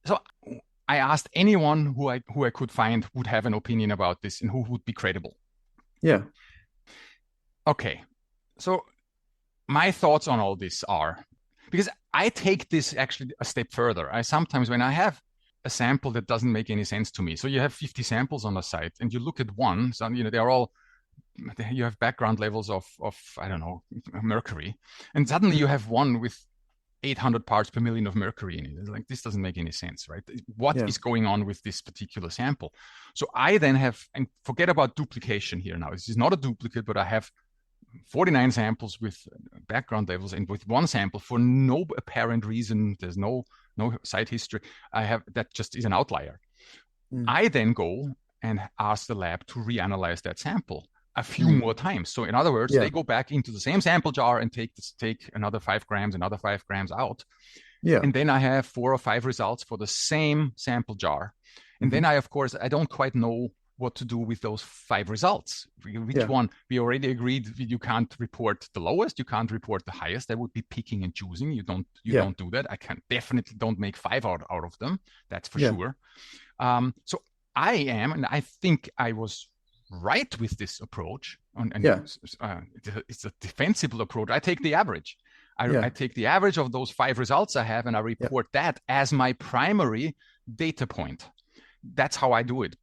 So I asked anyone who I could find would have an opinion about this and who would be credible. Yeah. Okay, so my thoughts on all this are because I take this actually a step further. I sometimes when I have a sample that doesn't make any sense to me. So you have 50 samples on the site and you look at one, so they're all you have background levels of I don't know mercury, and suddenly you Mm. have one with 800 parts per million of mercury in it. It's like this doesn't make any sense, right? What Yeah. is going on with this particular sample? So I then have, and forget about duplication here now. This is not a duplicate, but I have 49 samples with background levels, and with one sample for no apparent reason, there's no site history. I have that just is an outlier. Mm. I then go and ask the lab to reanalyze that sample a few Mm. more times. So in other words, Yeah. they go back into the same sample jar and take another 5 grams, another 5 grams out. Yeah. And then I have 4 or 5 results for the same sample jar. And then Hmm. I, of course, I don't quite know what to do with those 5 results. Which Yeah. one? We already agreed you can't report the lowest, you can't report the highest. That would be picking and choosing. You Yeah. don't do that. I can definitely don't make 5 out of them. That's for Yeah. sure. So I am, and I think I was right with this approach, and Yeah. it's a defensible approach. I take the average. I Yeah. take the average of those 5 results I have, and I Yeah. report that as my primary data point. That's how I do it,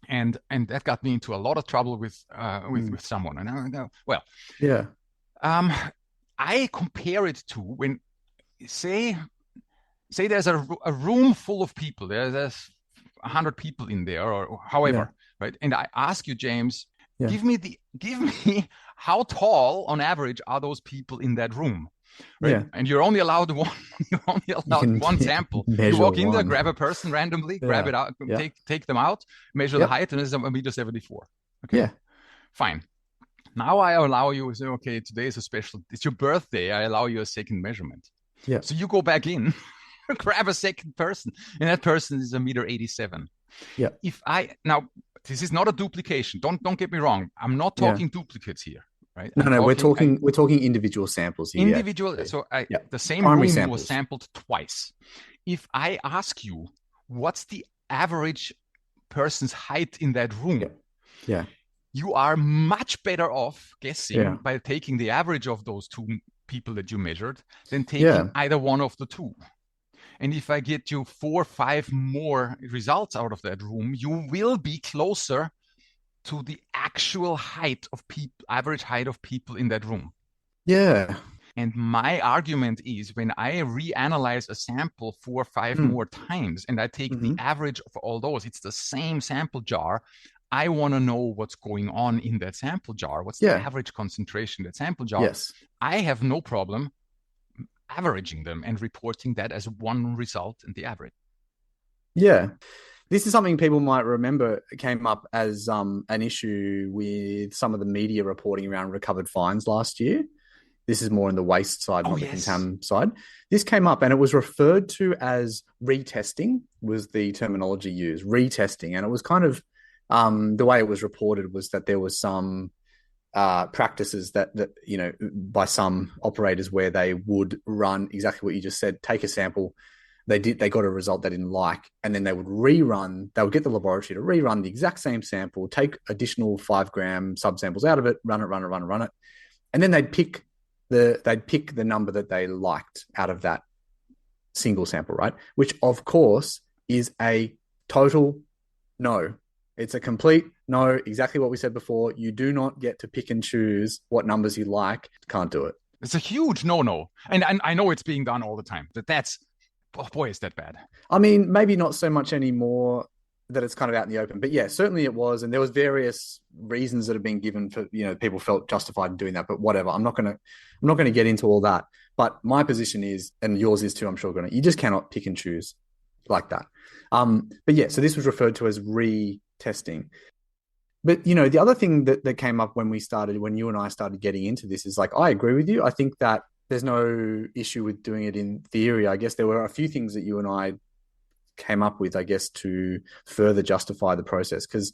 and that got me into a lot of trouble Mm. with someone. And I go, well, Yeah. um, I compare it to when say there's a room full of people. There's 100 people in there, or Yeah. however, right? And I ask you, James, Yeah. give me how tall on average are those people in that room, right? Yeah. And you're only allowed one. You're only You allowed can one sample. You measure walk in there, one. grab a person randomly, grab Yeah. it out, Yeah. take them out, measure the Yep. height, and it's a meter 74. Okay, Yeah. fine. Now I allow you to say, okay, today is a special. It's your birthday. I allow you a second measurement. Yeah. So you go back in, grab a second person, and that person is a meter 87. Yeah. If I now this is not a duplication. Don't get me wrong. I'm not Yeah. talking duplicates here, right? No, I'm no, we're talking talking individual samples here. Yeah. individual. So Yeah. the same Primary room was samples. sampled twice. If I ask you what's the average person's height in that room, Yeah. Yeah. you are much better off guessing Yeah. by taking the average of those two people that you measured than taking Yeah. either one of the two. And if I get you 4 or 5 more results out of that room, you will be closer to the actual height of people, average height of people in that room. Yeah. And my argument is when I reanalyze a sample 4 or 5 Mm. more times and I take the Hmm. average of all those, it's the same sample jar. I want to know what's going on in that sample jar. What's the Yeah. average concentration in that sample jar? Yes. I have no problem averaging them and reporting that as one result in the average. Yeah. This is something people might remember came up as an issue with some of the media reporting around recovered fines last year. This is more on the waste side, not the contam side. This came up and it was referred to as retesting was the terminology used, retesting. And it was kind of The way it was reported was that there was some practices that by some operators where they would run exactly what you just said, take a sample, they got a result they didn't like, and then they would get the laboratory to rerun the exact same sample, take additional 5 gram subsamples out of it, run it, and then they'd pick the number that they liked out of that single sample, right? Which of course is a total no. It's a complete no, exactly what we said before. You do not get to pick and choose what numbers you like. Can't do it. It's a huge no-no. And I know it's being done all the time. Oh boy, is that bad. I mean, maybe not so much anymore that it's kind of out in the open, but yeah, certainly it was. And there was various reasons that have been given for, people felt justified in doing that, but whatever. I'm not going to get into all that. But my position is, and yours is too, I'm sure, Gunnar, you just cannot pick and choose like that. But yeah, so this was referred to as retesting. But, the other thing that came up when you and I started getting into this is like, I agree with you. I think that there's no issue with doing it in theory. I guess there were a few things that you and I came up with, I guess, to further justify the process. Because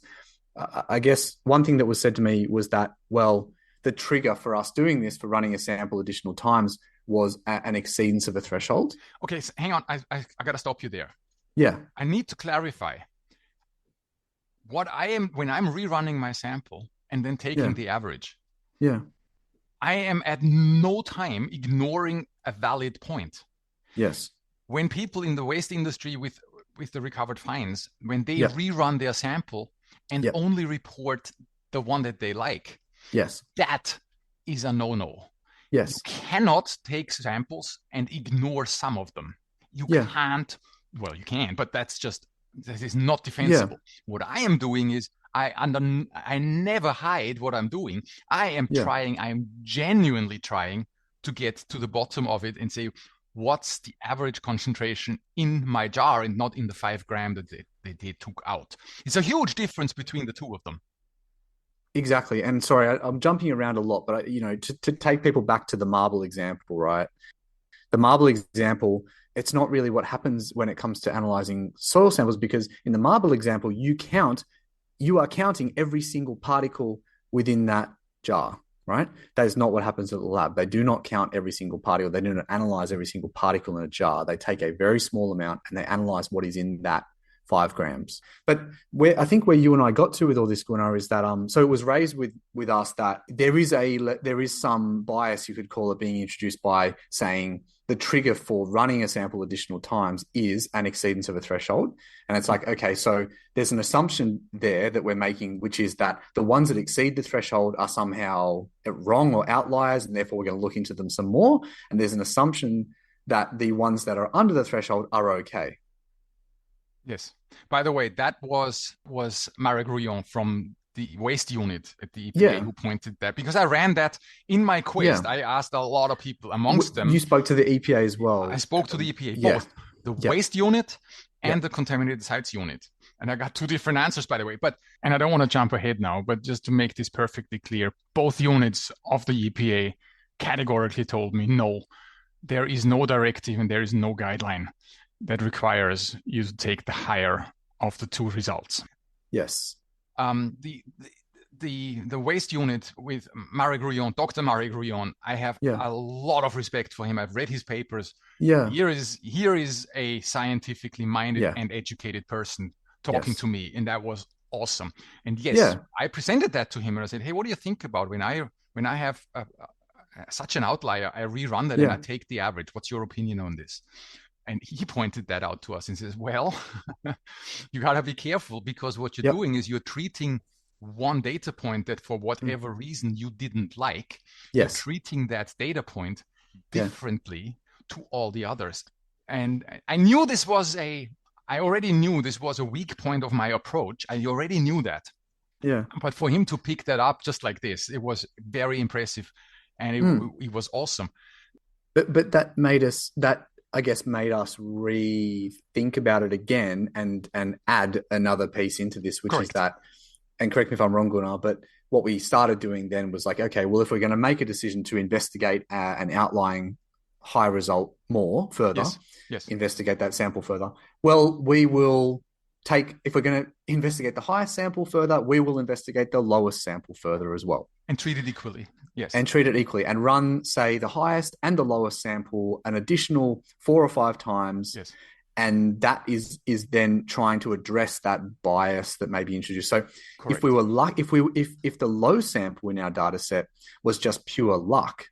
I guess one thing that was said to me was that, well, the trigger for us doing this, for running a sample additional times, was an exceedance of a threshold. Okay, so hang on. I got to stop you there. Yeah. I need to clarify. When I'm rerunning my sample and then taking the average, I am at no time ignoring a valid point. Yes. When people in the waste industry with the recovered fines, when they rerun their sample and only report the one that they like, that is a no-no. Yes. You cannot take samples and ignore some of them. You can't. Well, you can, but that is not defensible. What I am doing is I never hide what I'm doing. I am genuinely trying to get to the bottom of it and say, what's the average concentration in my jar and not in the 5 gram that they took out. It's a huge difference between the two of them. Exactly. And sorry, I'm jumping around a lot, but to take people back to the marble example, right? The marble example, it's not really what happens when it comes to analyzing soil samples, because in the marble example, you are counting every single particle within that jar, right? That is not what happens at the lab. They do not count every single particle. They do not analyze every single particle in a jar. They take a very small amount and they analyze what is in that 5 grams. But I think where you and I got to with all this, Gunnar, is that so it was raised with us that there is some bias, you could call it, being introduced by saying the trigger for running a sample additional times is an exceedance of a threshold. And it's like, okay, so there's an assumption there that we're making, which is that the ones that exceed the threshold are somehow wrong or outliers, and therefore we're going to look into them some more. And there's an assumption that the ones that are under the threshold are okay. Yes. By the way, that was Marek Rouillon from the waste unit at the EPA who pointed that, because I ran that in my quest. I asked a lot of people, amongst them. You spoke to the EPA as well. I spoke to the EPA, both the waste unit and the contaminated sites unit. And I got 2 different answers, by the way. And I don't want to jump ahead now, but just to make this perfectly clear, both units of the EPA categorically told me, no, there is no directive and there is no guideline that requires you to take the higher of the 2 results. Yes. The waste unit with Marek Rouillon, Dr. Marek Rouillon, I have a lot of respect for him. I've read his papers. Yeah. Here is a scientifically minded and educated person talking to me, and that was awesome. And I presented that to him and I said, hey, what do you think about when I have such an outlier, I rerun that and I take the average. What's your opinion on this? And he pointed that out to us and says, well, you got to be careful, because what you're doing is you're treating one data point that for whatever reason you didn't like. You're treating that data point differently to all the others. And I already knew this was a weak point of my approach. I already knew that. Yeah. But for him to pick that up just like this, it was very impressive. And it was awesome. But that made us rethink about it again and add another piece into this, which is that, and correct me if I'm wrong, Gunnar, but what we started doing then was like, okay, well, if we're going to make a decision to investigate an outlying high result further, investigate that sample further, well, we will if we're going to investigate the highest sample further, we will investigate the lowest sample further as well. And treat it equally. Yes. And treat it equally and run, say, the highest and the lowest sample an additional 4 or 5 times. Yes. And that is then trying to address that bias that may be introduced. So Correct. if we were luck, if the low sample in our data set was just pure luck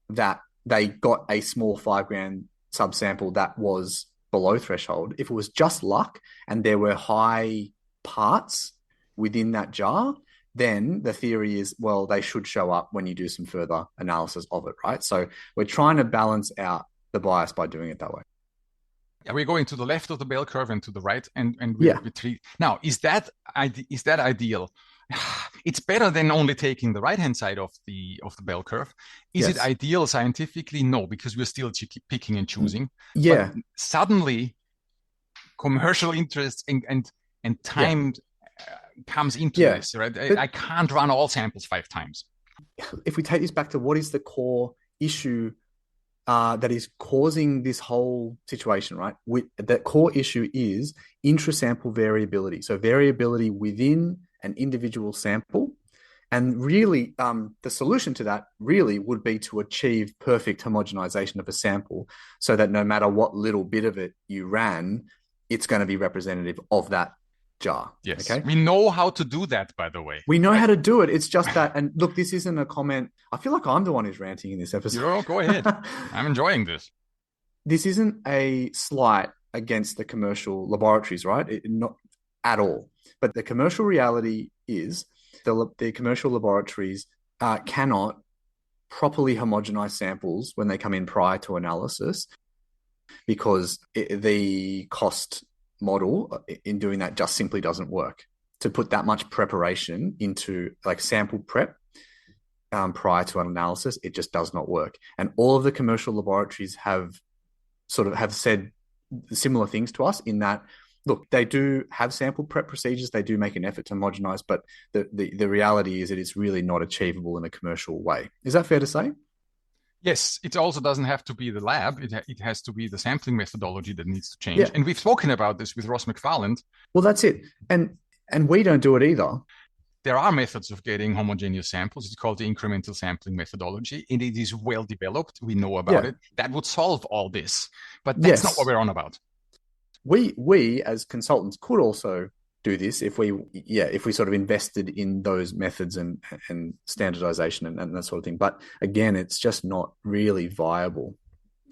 that they got a small 5-gram subsample that was below threshold, if it was just luck and there were high parts within that jar, then the theory is, well, they should show up when you do some further analysis of it, right? So we're trying to balance out the bias by doing it that way. Yeah, we're going to the left of the bell curve and to the right, and we treat. Now, is that ideal? It's better than only taking the right-hand side of the bell curve. Is it ideal scientifically? No, because we're still picking and choosing. Yeah. But suddenly, commercial interest and time comes into this, right? But I can't run all samples 5 times. If we take this back to what is the core issue that is causing this whole situation, right? The core issue is intrasample variability. So variability within an individual sample. And really, the solution to that really would be to achieve perfect homogenization of a sample so that no matter what little bit of it you ran, it's going to be representative of that jar. Yes. Okay. We know how to do that, by the way. We know how to do it. It's just that, and look, this isn't a comment. I feel like I'm the one who's ranting in this episode. Go ahead. I'm enjoying this. This isn't a slight against the commercial laboratories, right? Not at all. But the commercial reality is the commercial laboratories cannot properly homogenize samples when they come in prior to analysis because the cost model in doing that just simply doesn't work. To put that much preparation into like sample prep prior to an analysis, it just does not work. And all of the commercial laboratories have said similar things to us in that, look, they do have sample prep procedures, they do make an effort to homogenize, but the reality is that it's really not achievable in a commercial way. Is that fair to say? Yes, it also doesn't have to be the lab. It has to be the sampling methodology that needs to change. Yeah. And we've spoken about this with Ross McFarland. Well, that's it. And we don't do it either. There are methods of getting homogeneous samples. It's called the incremental sampling methodology, and it is well developed. We know about it. That would solve all this, but that's not what we're on about. We as consultants could also do this if we sort of invested in those methods and standardization and that sort of thing. But again, it's just not really viable.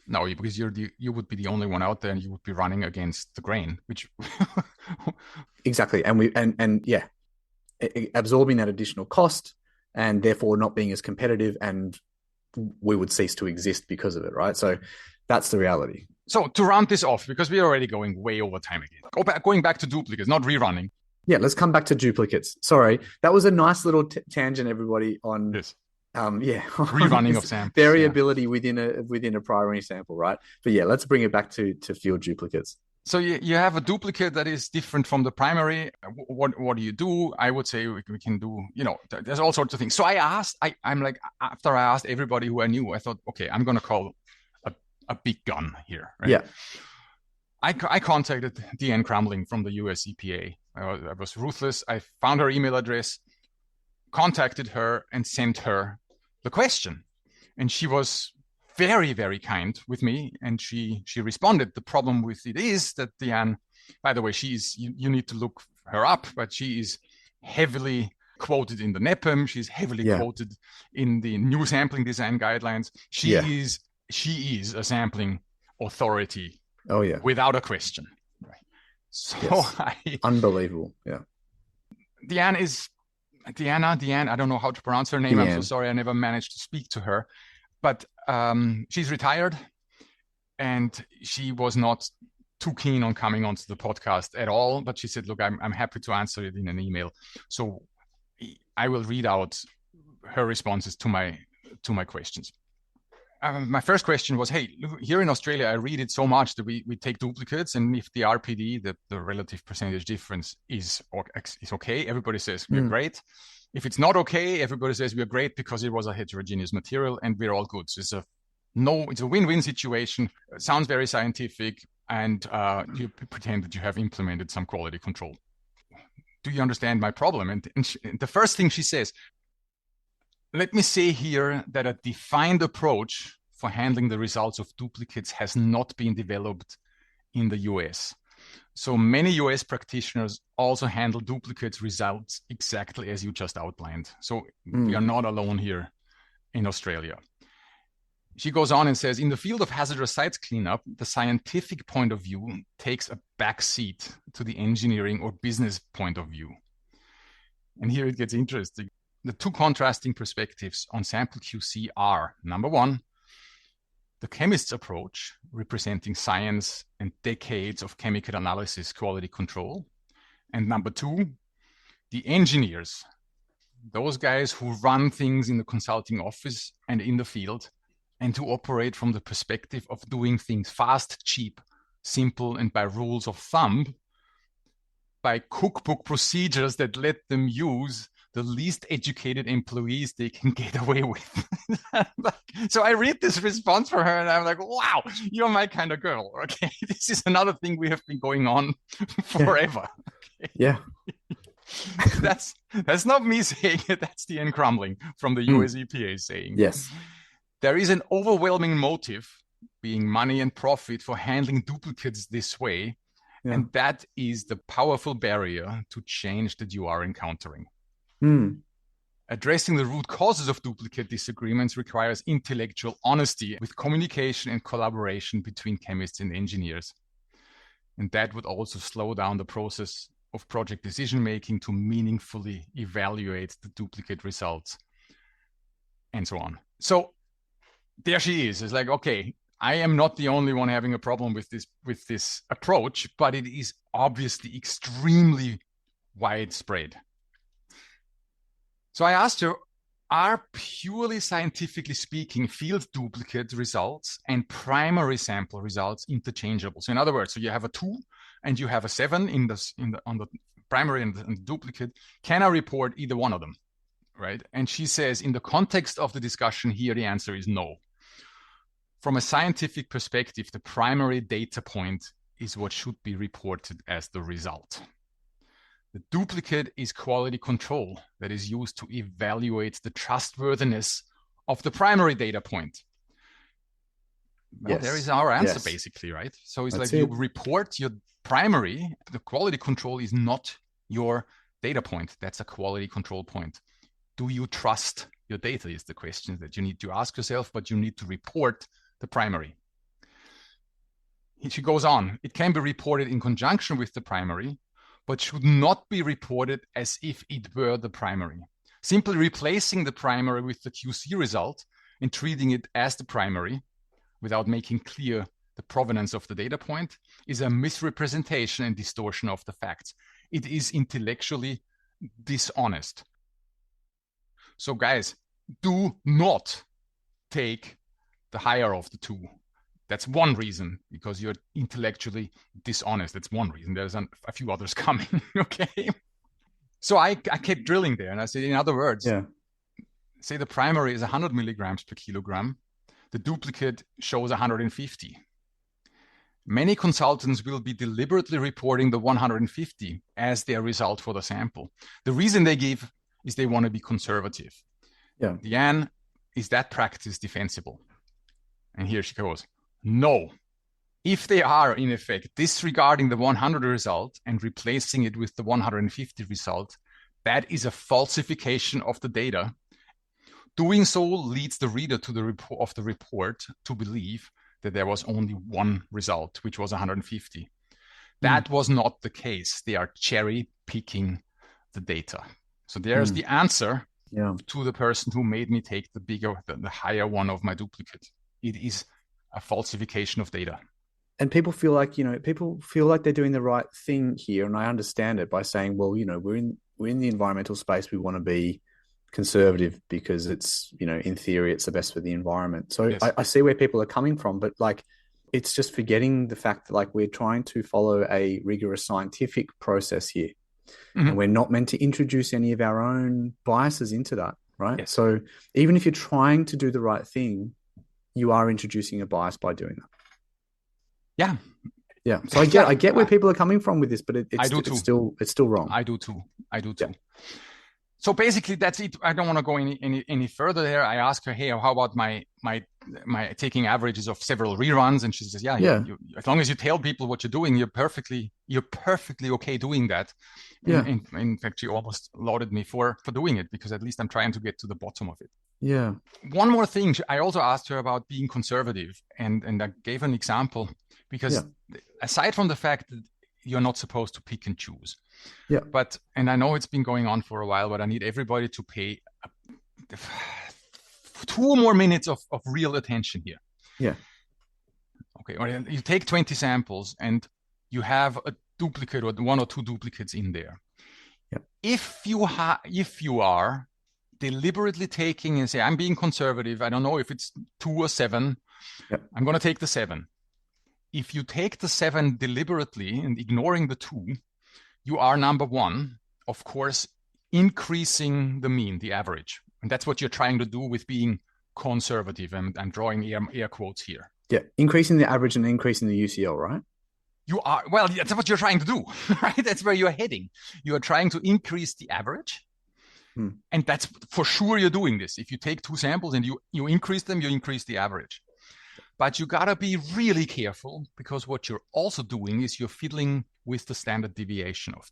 No, because you would be the only one out there, and you would be running against the grain, which exactly. And absorbing that additional cost and therefore not being as competitive, and we would cease to exist because of it, right? So that's the reality. So to round this off, because we're already going way over time again, going back to duplicates, not rerunning. Yeah, let's come back to duplicates. Sorry, that was a nice little tangent, everybody, on this. Rerunning of samples. Variability within a priority sample, right? But yeah, let's bring it back to field duplicates. So you have a duplicate that is different from the primary. What do you do? I would say we can do, there's all sorts of things. So I asked, after I asked everybody who I knew, I thought, okay, I'm going to call a big gun here. Right? Yeah. I contacted Deanne Crumling from the US EPA. I was ruthless. I found her email address, contacted her, and sent her the question. And she was very, very kind with me, and she responded. The problem with it is that Deanne, by the way, you need to look her up, but she is heavily quoted in the NEPM. She's heavily quoted in the new sampling design guidelines. She is a sampling authority. Oh yeah, without a question. Right. So unbelievable. Yeah. Deanne. I don't know how to pronounce her name. Deanne. I'm so sorry. I never managed to speak to her, but she's retired, and she was not too keen on coming onto the podcast at all. But she said, "Look, I'm happy to answer it in an email." So I will read out her responses to my questions. My first question was, hey, here in Australia, I read it so much that we take duplicates, and if the RPD, the relative percentage difference, is okay, everybody says we're great. If it's not okay, everybody says we're great because it was a heterogeneous material and we're all good. So it's a win-win situation. It sounds very scientific. and you pretend that you have implemented some quality control. Do you understand my problem? And the first thing she says, let me say here that a defined approach for handling the results of duplicates has not been developed in the US. So many US practitioners also handle duplicates results exactly as you just outlined. So we are not alone here in Australia. She goes on and says, in the field of hazardous sites cleanup, the scientific point of view takes a backseat to the engineering or business point of view. And here it gets interesting. The two contrasting perspectives on sample QC are, number one, the chemist's approach, representing science and decades of chemical analysis quality control. And number two, the engineers, those guys who run things in the consulting office and in the field, and who operate from the perspective of doing things fast, cheap, simple, and by rules of thumb, by cookbook procedures that let them use the least educated employees they can get away with. So I read this response from her and I'm like, wow, you're my kind of girl. Okay, this is another thing we have been going on forever. Okay? Yeah. That's not me saying it, that's the Crumbling from the US EPA saying. Yes. There is an overwhelming motive, being money and profit, for handling duplicates this way. Yeah. And that is the powerful barrier to change that you are encountering. Addressing the root causes of duplicate disagreements requires intellectual honesty with communication and collaboration between chemists and engineers. And that would also slow down the process of project decision-making to meaningfully evaluate the duplicate results and so on. So there she is. It's like, okay, I am not the only one having a problem with this approach, but it is obviously extremely widespread. So I asked her, are purely scientifically speaking field duplicate results and primary sample results interchangeable? So in other words, so you have a 2 and you have a 7 on the primary and the duplicate. Can I report either one of them? Right? And she says, in the context of the discussion here, the answer is no. From a scientific perspective, the primary data point is what should be reported as the result. The duplicate is quality control that is used to evaluate the trustworthiness of the primary data point. Well, yes. There is our answer, basically, right? So it's you report your primary. The quality control is not your data point. That's a quality control point. Do you trust your data is the question that you need to ask yourself, but you need to report the primary. She goes on. It can be reported in conjunction with the primary, but should not be reported as if it were the primary. Simply replacing the primary with the QC result and treating it as the primary without making clear the provenance of the data point is a misrepresentation and distortion of the facts. It is intellectually dishonest. So guys, do not take the higher of the two. That's one reason, because you're intellectually dishonest. That's one reason. There's a few others coming, okay? So I kept drilling there, and I said, in other words, say the primary is 100 milligrams per kilogram, the duplicate shows 150. Many consultants will be deliberately reporting the 150 as their result for the sample. The reason they give is they want to be conservative. Yeah. Deanne, is that practice defensible? And here she goes. No. If they are, in effect, disregarding the 100 result and replacing it with the 150 result, that is a falsification of the data. Doing so leads the reader to the report to believe that there was only one result, which was 150. That was not the case. They are cherry picking the data. So there's the answer to the person who made me take the higher one of my duplicate. It is a falsification of data. And people feel like, they're doing the right thing here. And I understand it by saying, well, we're in the environmental space. We want to be conservative because it's, in theory, it's the best for the environment. So yes. I see where people are coming from, but it's just forgetting the fact that we're trying to follow a rigorous scientific process here. Mm-hmm. And we're not meant to introduce any of our own biases into that, right? Yes. So even if you're trying to do the right thing, you are introducing a bias by doing that. Yeah. Yeah. So Yeah, I get where people are coming from with this, but I do too. it's still wrong. I do too. I do Yeah. too. So basically, that's it. I don't want to go any further there. I asked her, hey, how about my taking averages of several reruns? And she says, yeah, Yeah. as long as you tell people what you're doing, you're perfectly okay doing that. Yeah. In fact, she almost lauded me for doing it, because at least I'm trying to get to the bottom of it. Yeah. One more thing, I also asked her about being conservative, and I gave an example, Yeah. because aside from the fact that you're not supposed to pick and choose, Yeah. and I know it's been going on for a while, but I need everybody to pay 2 more minutes of real attention here. Yeah. Okay, you take 20 samples and you have a duplicate or one or two duplicates in there. Yeah. If you are deliberately taking and say, I'm being conservative, I don't know if it's 2 or 7, Yeah. I'm going to take the 7. If you take the 7 deliberately and ignoring the 2, you are, number one, of course, increasing the mean, the average. And that's what you're trying to do with being conservative. And I'm drawing air quotes here. Yeah. Increasing the average and increasing the UCL, right? You are, well, that's what you're trying to do, right? That's where you're heading. You are trying to increase the average. And that's for sure you're doing this. If you take 2 samples and you increase them, you increase the average. But you got to be really careful, because what you're also doing is you're fiddling with the standard deviation of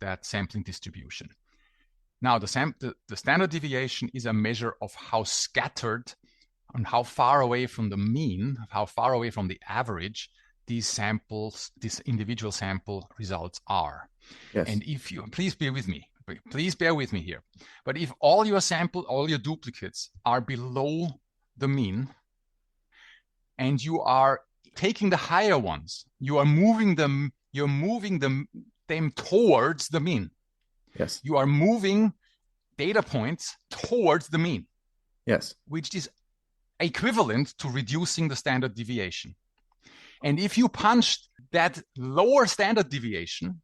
that sampling distribution. Now, the standard deviation is a measure of how scattered and how far away from the mean, how far away from the average these individual sample results are. Yes. And if you, please bear with me here. But if all your duplicates are below the mean, and you are taking the higher ones, you're moving them towards the mean. Yes. You are moving data points towards the mean. Yes. Which is equivalent to reducing the standard deviation. And if you punch that lower standard deviation,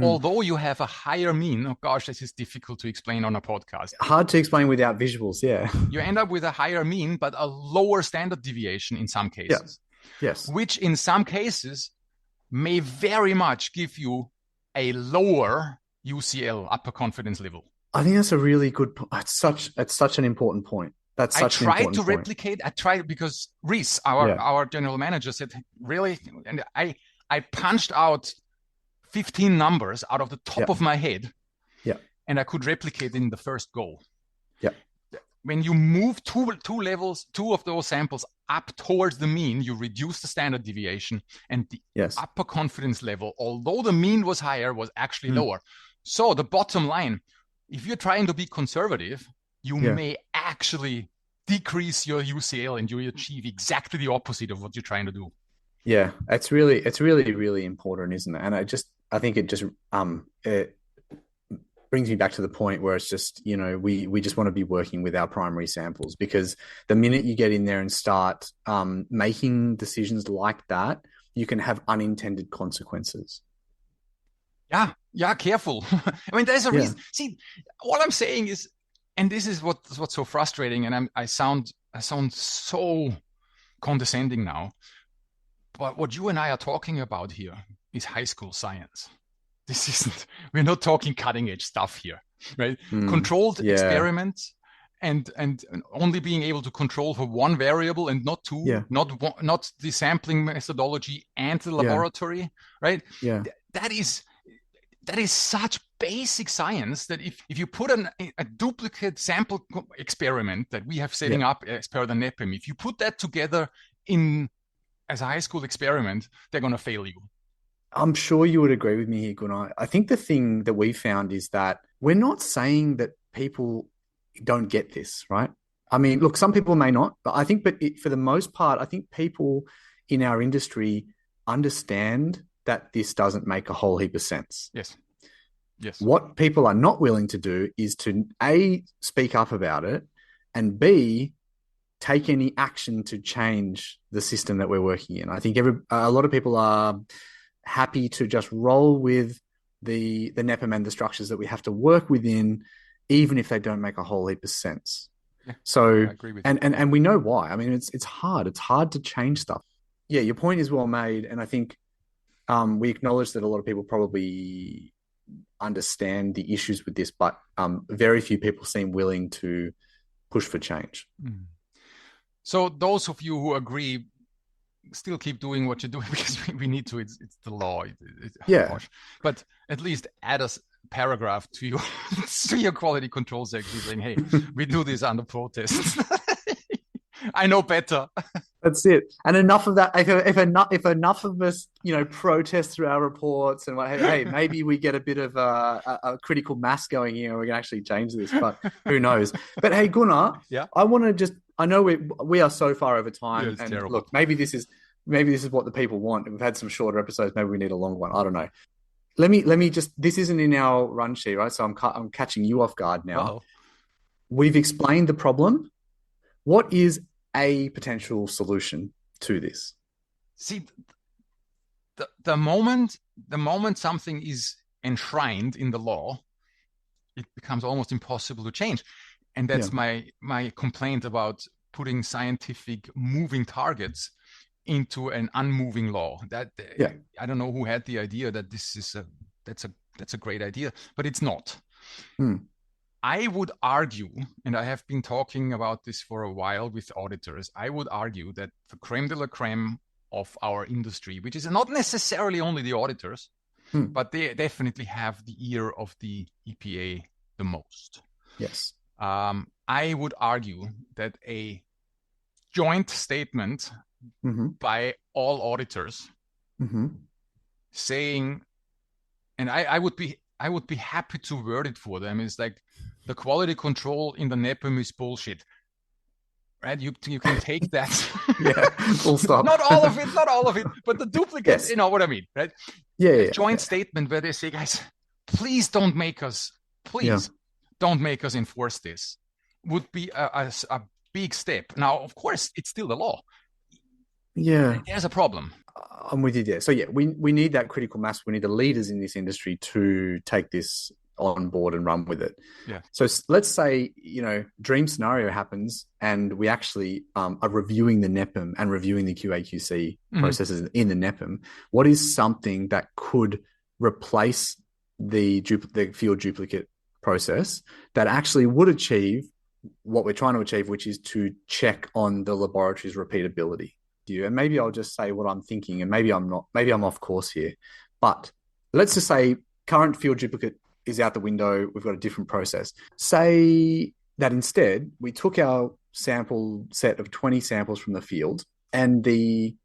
although you have a higher mean, oh gosh, this is difficult to explain on a podcast. Hard to explain without visuals, yeah. You end up with a higher mean, but a lower standard deviation in some cases. Yeah. Yes. Which in some cases may very much give you a lower UCL, upper confidence level. I think that's a really good point. It's such an important point. That's such an important point. I tried because Reese, our general manager, said, really? And I punched out 15 numbers out of the top of my head. Yeah. And I could replicate in the first go. Yeah. When you move two of those samples up towards the mean, you reduce the standard deviation, and the upper confidence level, although the mean was higher, was actually lower. So the bottom line, if you're trying to be conservative, you may actually decrease your UCL and you achieve exactly the opposite of what you're trying to do. Yeah, it's really, really important, isn't it? And I think it just it brings me back to the point where it's just, we just want to be working with our primary samples, because the minute you get in there and start making decisions like that, you can have unintended consequences. Yeah, careful. I mean, there's a reason. See, all I'm saying is, and this is what's so frustrating, and I sound so condescending now, but what you and I are talking about here is high school science. We're not talking cutting edge stuff here, right? Controlled experiments and only being able to control for one variable and not two, not the sampling methodology and the laboratory, right? Yeah. That is such basic science that if you put a duplicate sample experiment that we have setting up as per the NEPM, if you put that together as a high school experiment, they're going to fail you. I'm sure you would agree with me here, Gunnar. I think the thing that we found is that we're not saying that people don't get this, right? I mean, look, some people may not, but I think, for the most part, I think people in our industry understand that this doesn't make a whole heap of sense. Yes. What people are not willing to do is to A, speak up about it, and B, take any action to change the system that we're working in. I think a lot of people are happy to just roll with the NEPM and the structures that we have to work within, even if they don't make a whole heap of sense. Yeah, so, I agree with you. And we know why. I mean, it's hard. It's hard to change stuff. Yeah, your point is well made, and I think We acknowledge that a lot of people probably understand the issues with this, but very few people seem willing to push for change. Mm. So those of you who agree, still keep doing what you're doing because we need to. It's the law. Yeah. Gosh. But at least add a paragraph to your to your quality control section saying, "Hey, we do this under protest." I know better. That's it. And enough of that. If enough of us, protest through our reports and hey, maybe we get a bit of a critical mass going here, and we can actually change this. But who knows? But hey, Gunnar, Yeah. I know we are so far over time, Yeah, it's and terrible. look, maybe this is what the people want. We've had some shorter episodes. Maybe we need a long one. I don't know. Let me just. This isn't in our run sheet, right? So I'm catching you off guard now. Uh-oh. We've explained the problem. What is a potential solution to this? See, the moment something is enshrined in the law, it becomes almost impossible to change. And that's my complaint about putting scientific moving targets into an unmoving law. That I don't know who had the idea that that's a great idea, but it's not. I would argue, and I have been talking about this for a while with auditors, I would argue that the creme de la creme of our industry, which is not necessarily only the auditors, but they definitely have the ear of the EPA the most. Yes. I would argue that a joint statement by all auditors saying, and I would be happy to word it for them, is like, the quality control in the NEPM is bullshit. Right? You can take that. Yeah, full stop. Not all of it, but the duplicates, yes. You know what I mean, right? Yeah. Joint statement where they say, guys, please don't make us enforce this, would be a big step. Now, of course, it's still the law. Yeah. There's a problem. I'm with you there. So we need that critical mass. We need the leaders in this industry to take this on board and run with it. Yeah. So let's say, dream scenario happens and we actually are reviewing the NEPM and reviewing the QA/QC processes in the NEPM. What is something that could replace the field duplicate process that actually would achieve what we're trying to achieve, which is to check on the laboratory's repeatability? And maybe I'll just say what I'm thinking, and maybe I'm not. Maybe I'm off course here. But let's just say current field duplicate is out the window. We've got a different process. Say that instead we took our sample set of 20 samples from the field, and the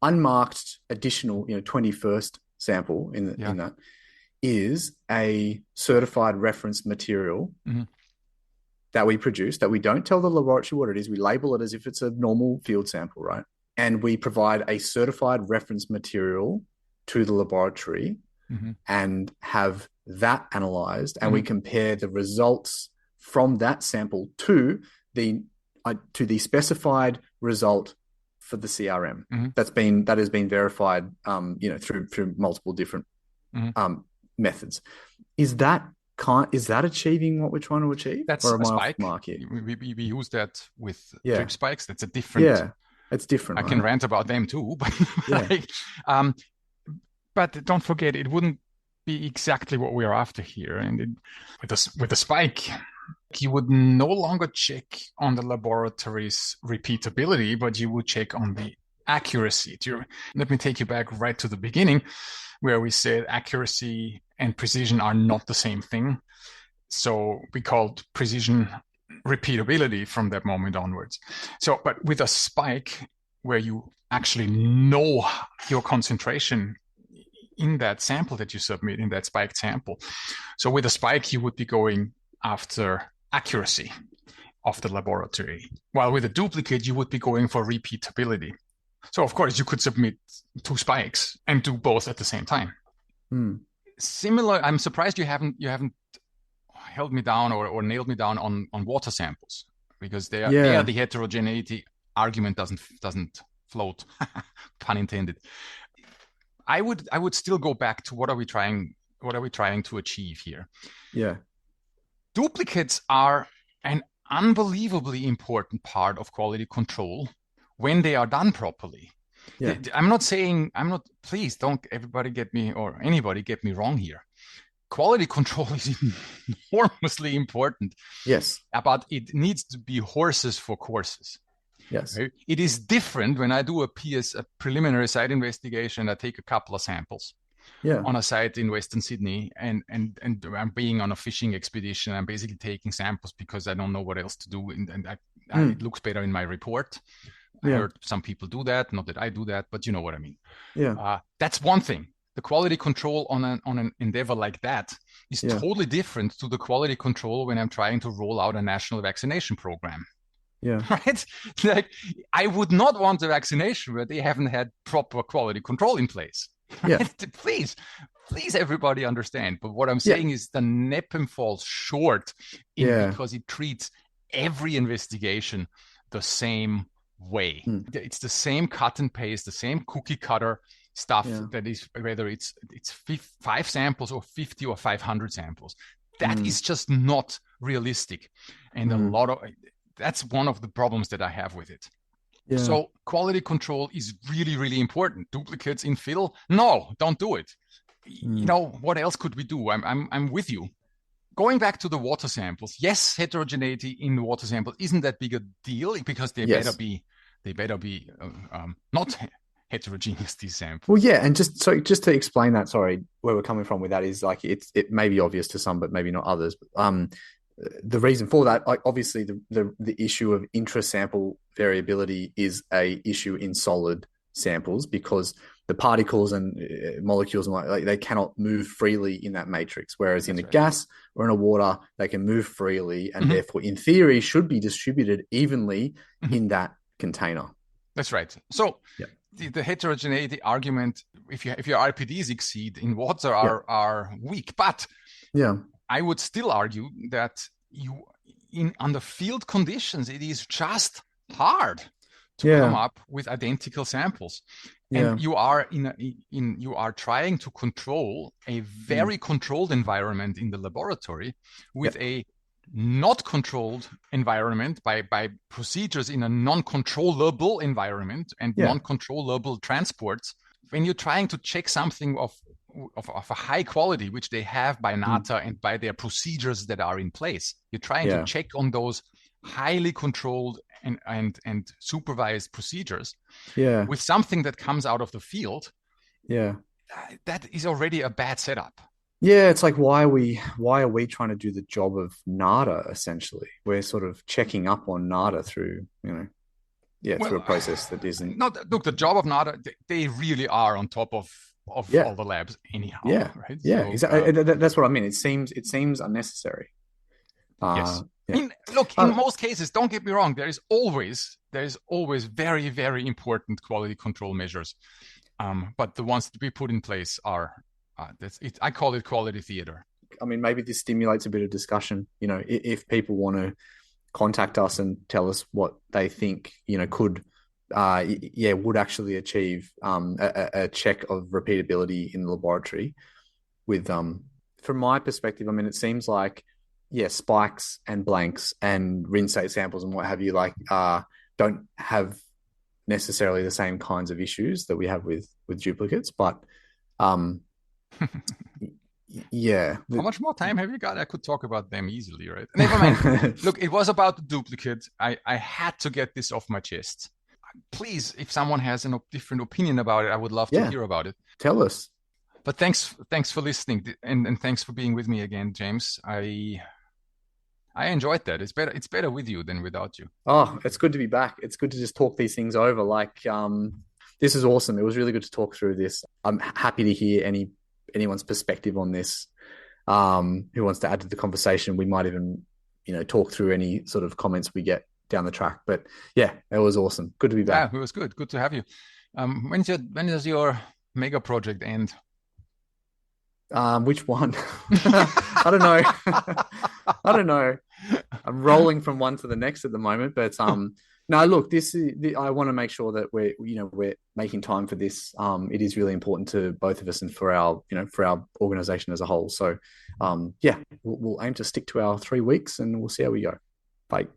unmarked additional, 21st sample in that is a certified reference material that we produce, that we don't tell the laboratory what it is. We label it as if it's a normal field sample, right? And we provide a certified reference material to the laboratory and have that analyzed, and we compare the results from that sample to the specified result for the CRM that has been verified, through multiple different methods. Is that achieving what we're trying to achieve? That's a spike. We use that with drip spikes. That's a different. Yeah, it's different. I can rant about them too, but but don't forget, it wouldn't be exactly what we are after here. And with the spike, you would no longer check on the laboratory's repeatability, but you would check on the accuracy. Let me take you back right to the beginning, where we said accuracy and precision are not the same thing. So we called precision repeatability from that moment onwards. So, but with a spike where you actually know your concentration in that sample that you submit, in that spiked sample. So with a spike, you would be going after accuracy of the laboratory, while with a duplicate, you would be going for repeatability. So of course, you could submit 2 spikes and do both at the same time. Similar, I'm surprised you haven't held me down or nailed me down on water samples, because there the heterogeneity argument doesn't float, pun intended. I would still go back to what are we trying to achieve here? Yeah. Duplicates are an unbelievably important part of quality control when they are done properly. Yeah. Please don't everybody get me or anybody get me wrong here. Quality control is enormously important, Yes. but it needs to be horses for courses. Yes. Right? It is different when I do a preliminary site investigation. I take a couple of samples Yeah. on a site in Western Sydney, and I'm being on a fishing expedition. I'm basically taking samples because I don't know what else to do, and it looks better in my report. I Yeah. heard some people do that. Not that I do that, but you know what I mean. Yeah. That's one thing. The quality control on an endeavor like that is Yeah. totally different to the quality control when I'm trying to roll out a national vaccination program. Yeah. Right? Like, I would not want a vaccination where they haven't had proper quality control in place. Yeah. Right? Please, everybody understand. But what I'm Yeah. saying is the NEPM falls short Yeah. because it treats every investigation the same way. Mm. It's the same cut and paste, the same cookie cutter stuff Yeah. that is, whether it's 5 samples or 50 or 500 samples. That is just not realistic. And that's one of the problems that I have with it. Yeah. So quality control is really, really important. Duplicates in fill? No, don't do it. You know, what else could we do? I'm with you. Going back to the water samples, yes, heterogeneity in the water samples isn't that big a deal because they Yes. better be not heterogeneous, these samples. Well, yeah, and just to explain that, sorry, where we're coming from with that is like it may be obvious to some, but maybe not others. The reason for that, like, obviously, the issue of intra-sample variability is a issue in solid samples because the particles and molecules and like they cannot move freely in that matrix, whereas in a gas or in a water they can move freely and therefore, in theory, should be distributed evenly in that container. That's right. So the heterogeneity argument, if your RPDs exceed in water, are weak, but I would still argue that under field conditions, it is just hard to come up with identical samples. And you are you are trying to control a very controlled environment in the laboratory with a not controlled environment by procedures in a non-controllable environment and non-controllable transports. When you're trying to check something of a high quality, which they have by NATA and by their procedures that are in place, you're trying to check on those highly controlled and supervised procedures with something that comes out of the field. That is already a bad setup. Yeah, it's like why are we trying to do the job of NATA essentially? We're sort of checking up on NATA through, through a process that isn't. No, look, the job of NATA, they really are on top of all the labs anyhow. Yeah, right? Yeah, so, exactly. That's what I mean. It seems unnecessary. Yes. In most cases, don't get me wrong, there is always very, very important quality control measures. But the ones to be put in place are I call it quality theater. I mean, maybe this stimulates a bit of discussion. If people want to contact us and tell us what they think, could would actually achieve a check of repeatability in the laboratory. With from my perspective, I mean, it seems like spikes and blanks and rinsate samples and what have you don't have necessarily the same kinds of issues that we have with duplicates, but how much more time have you got? I could talk about them easily, right? Never mind. Look, it was about the duplicate. I had to get this off my chest. Please, if someone has a different opinion about it, I would love to hear about it. Tell us. But thanks for listening, and thanks for being with me again, James. I enjoyed that. It's better with you than without you. Oh, it's good to be back. It's good to just talk these things over. Like, this is awesome. It was really good to talk through this. I'm happy to hear anyone's perspective on this. Who wants to add to the conversation? We might even, talk through any sort of comments we get down the track. But yeah, it was awesome. Good to be back. Yeah, it was good. Good to have you. When does your mega project end? Which one? I don't know. I don't know. I'm rolling from one to the next at the moment, but no, look, I want to make sure that we're making time for this. It is really important to both of us and for our organization as a whole. So, we'll aim to stick to our 3 weeks and we'll see how we go. Bye.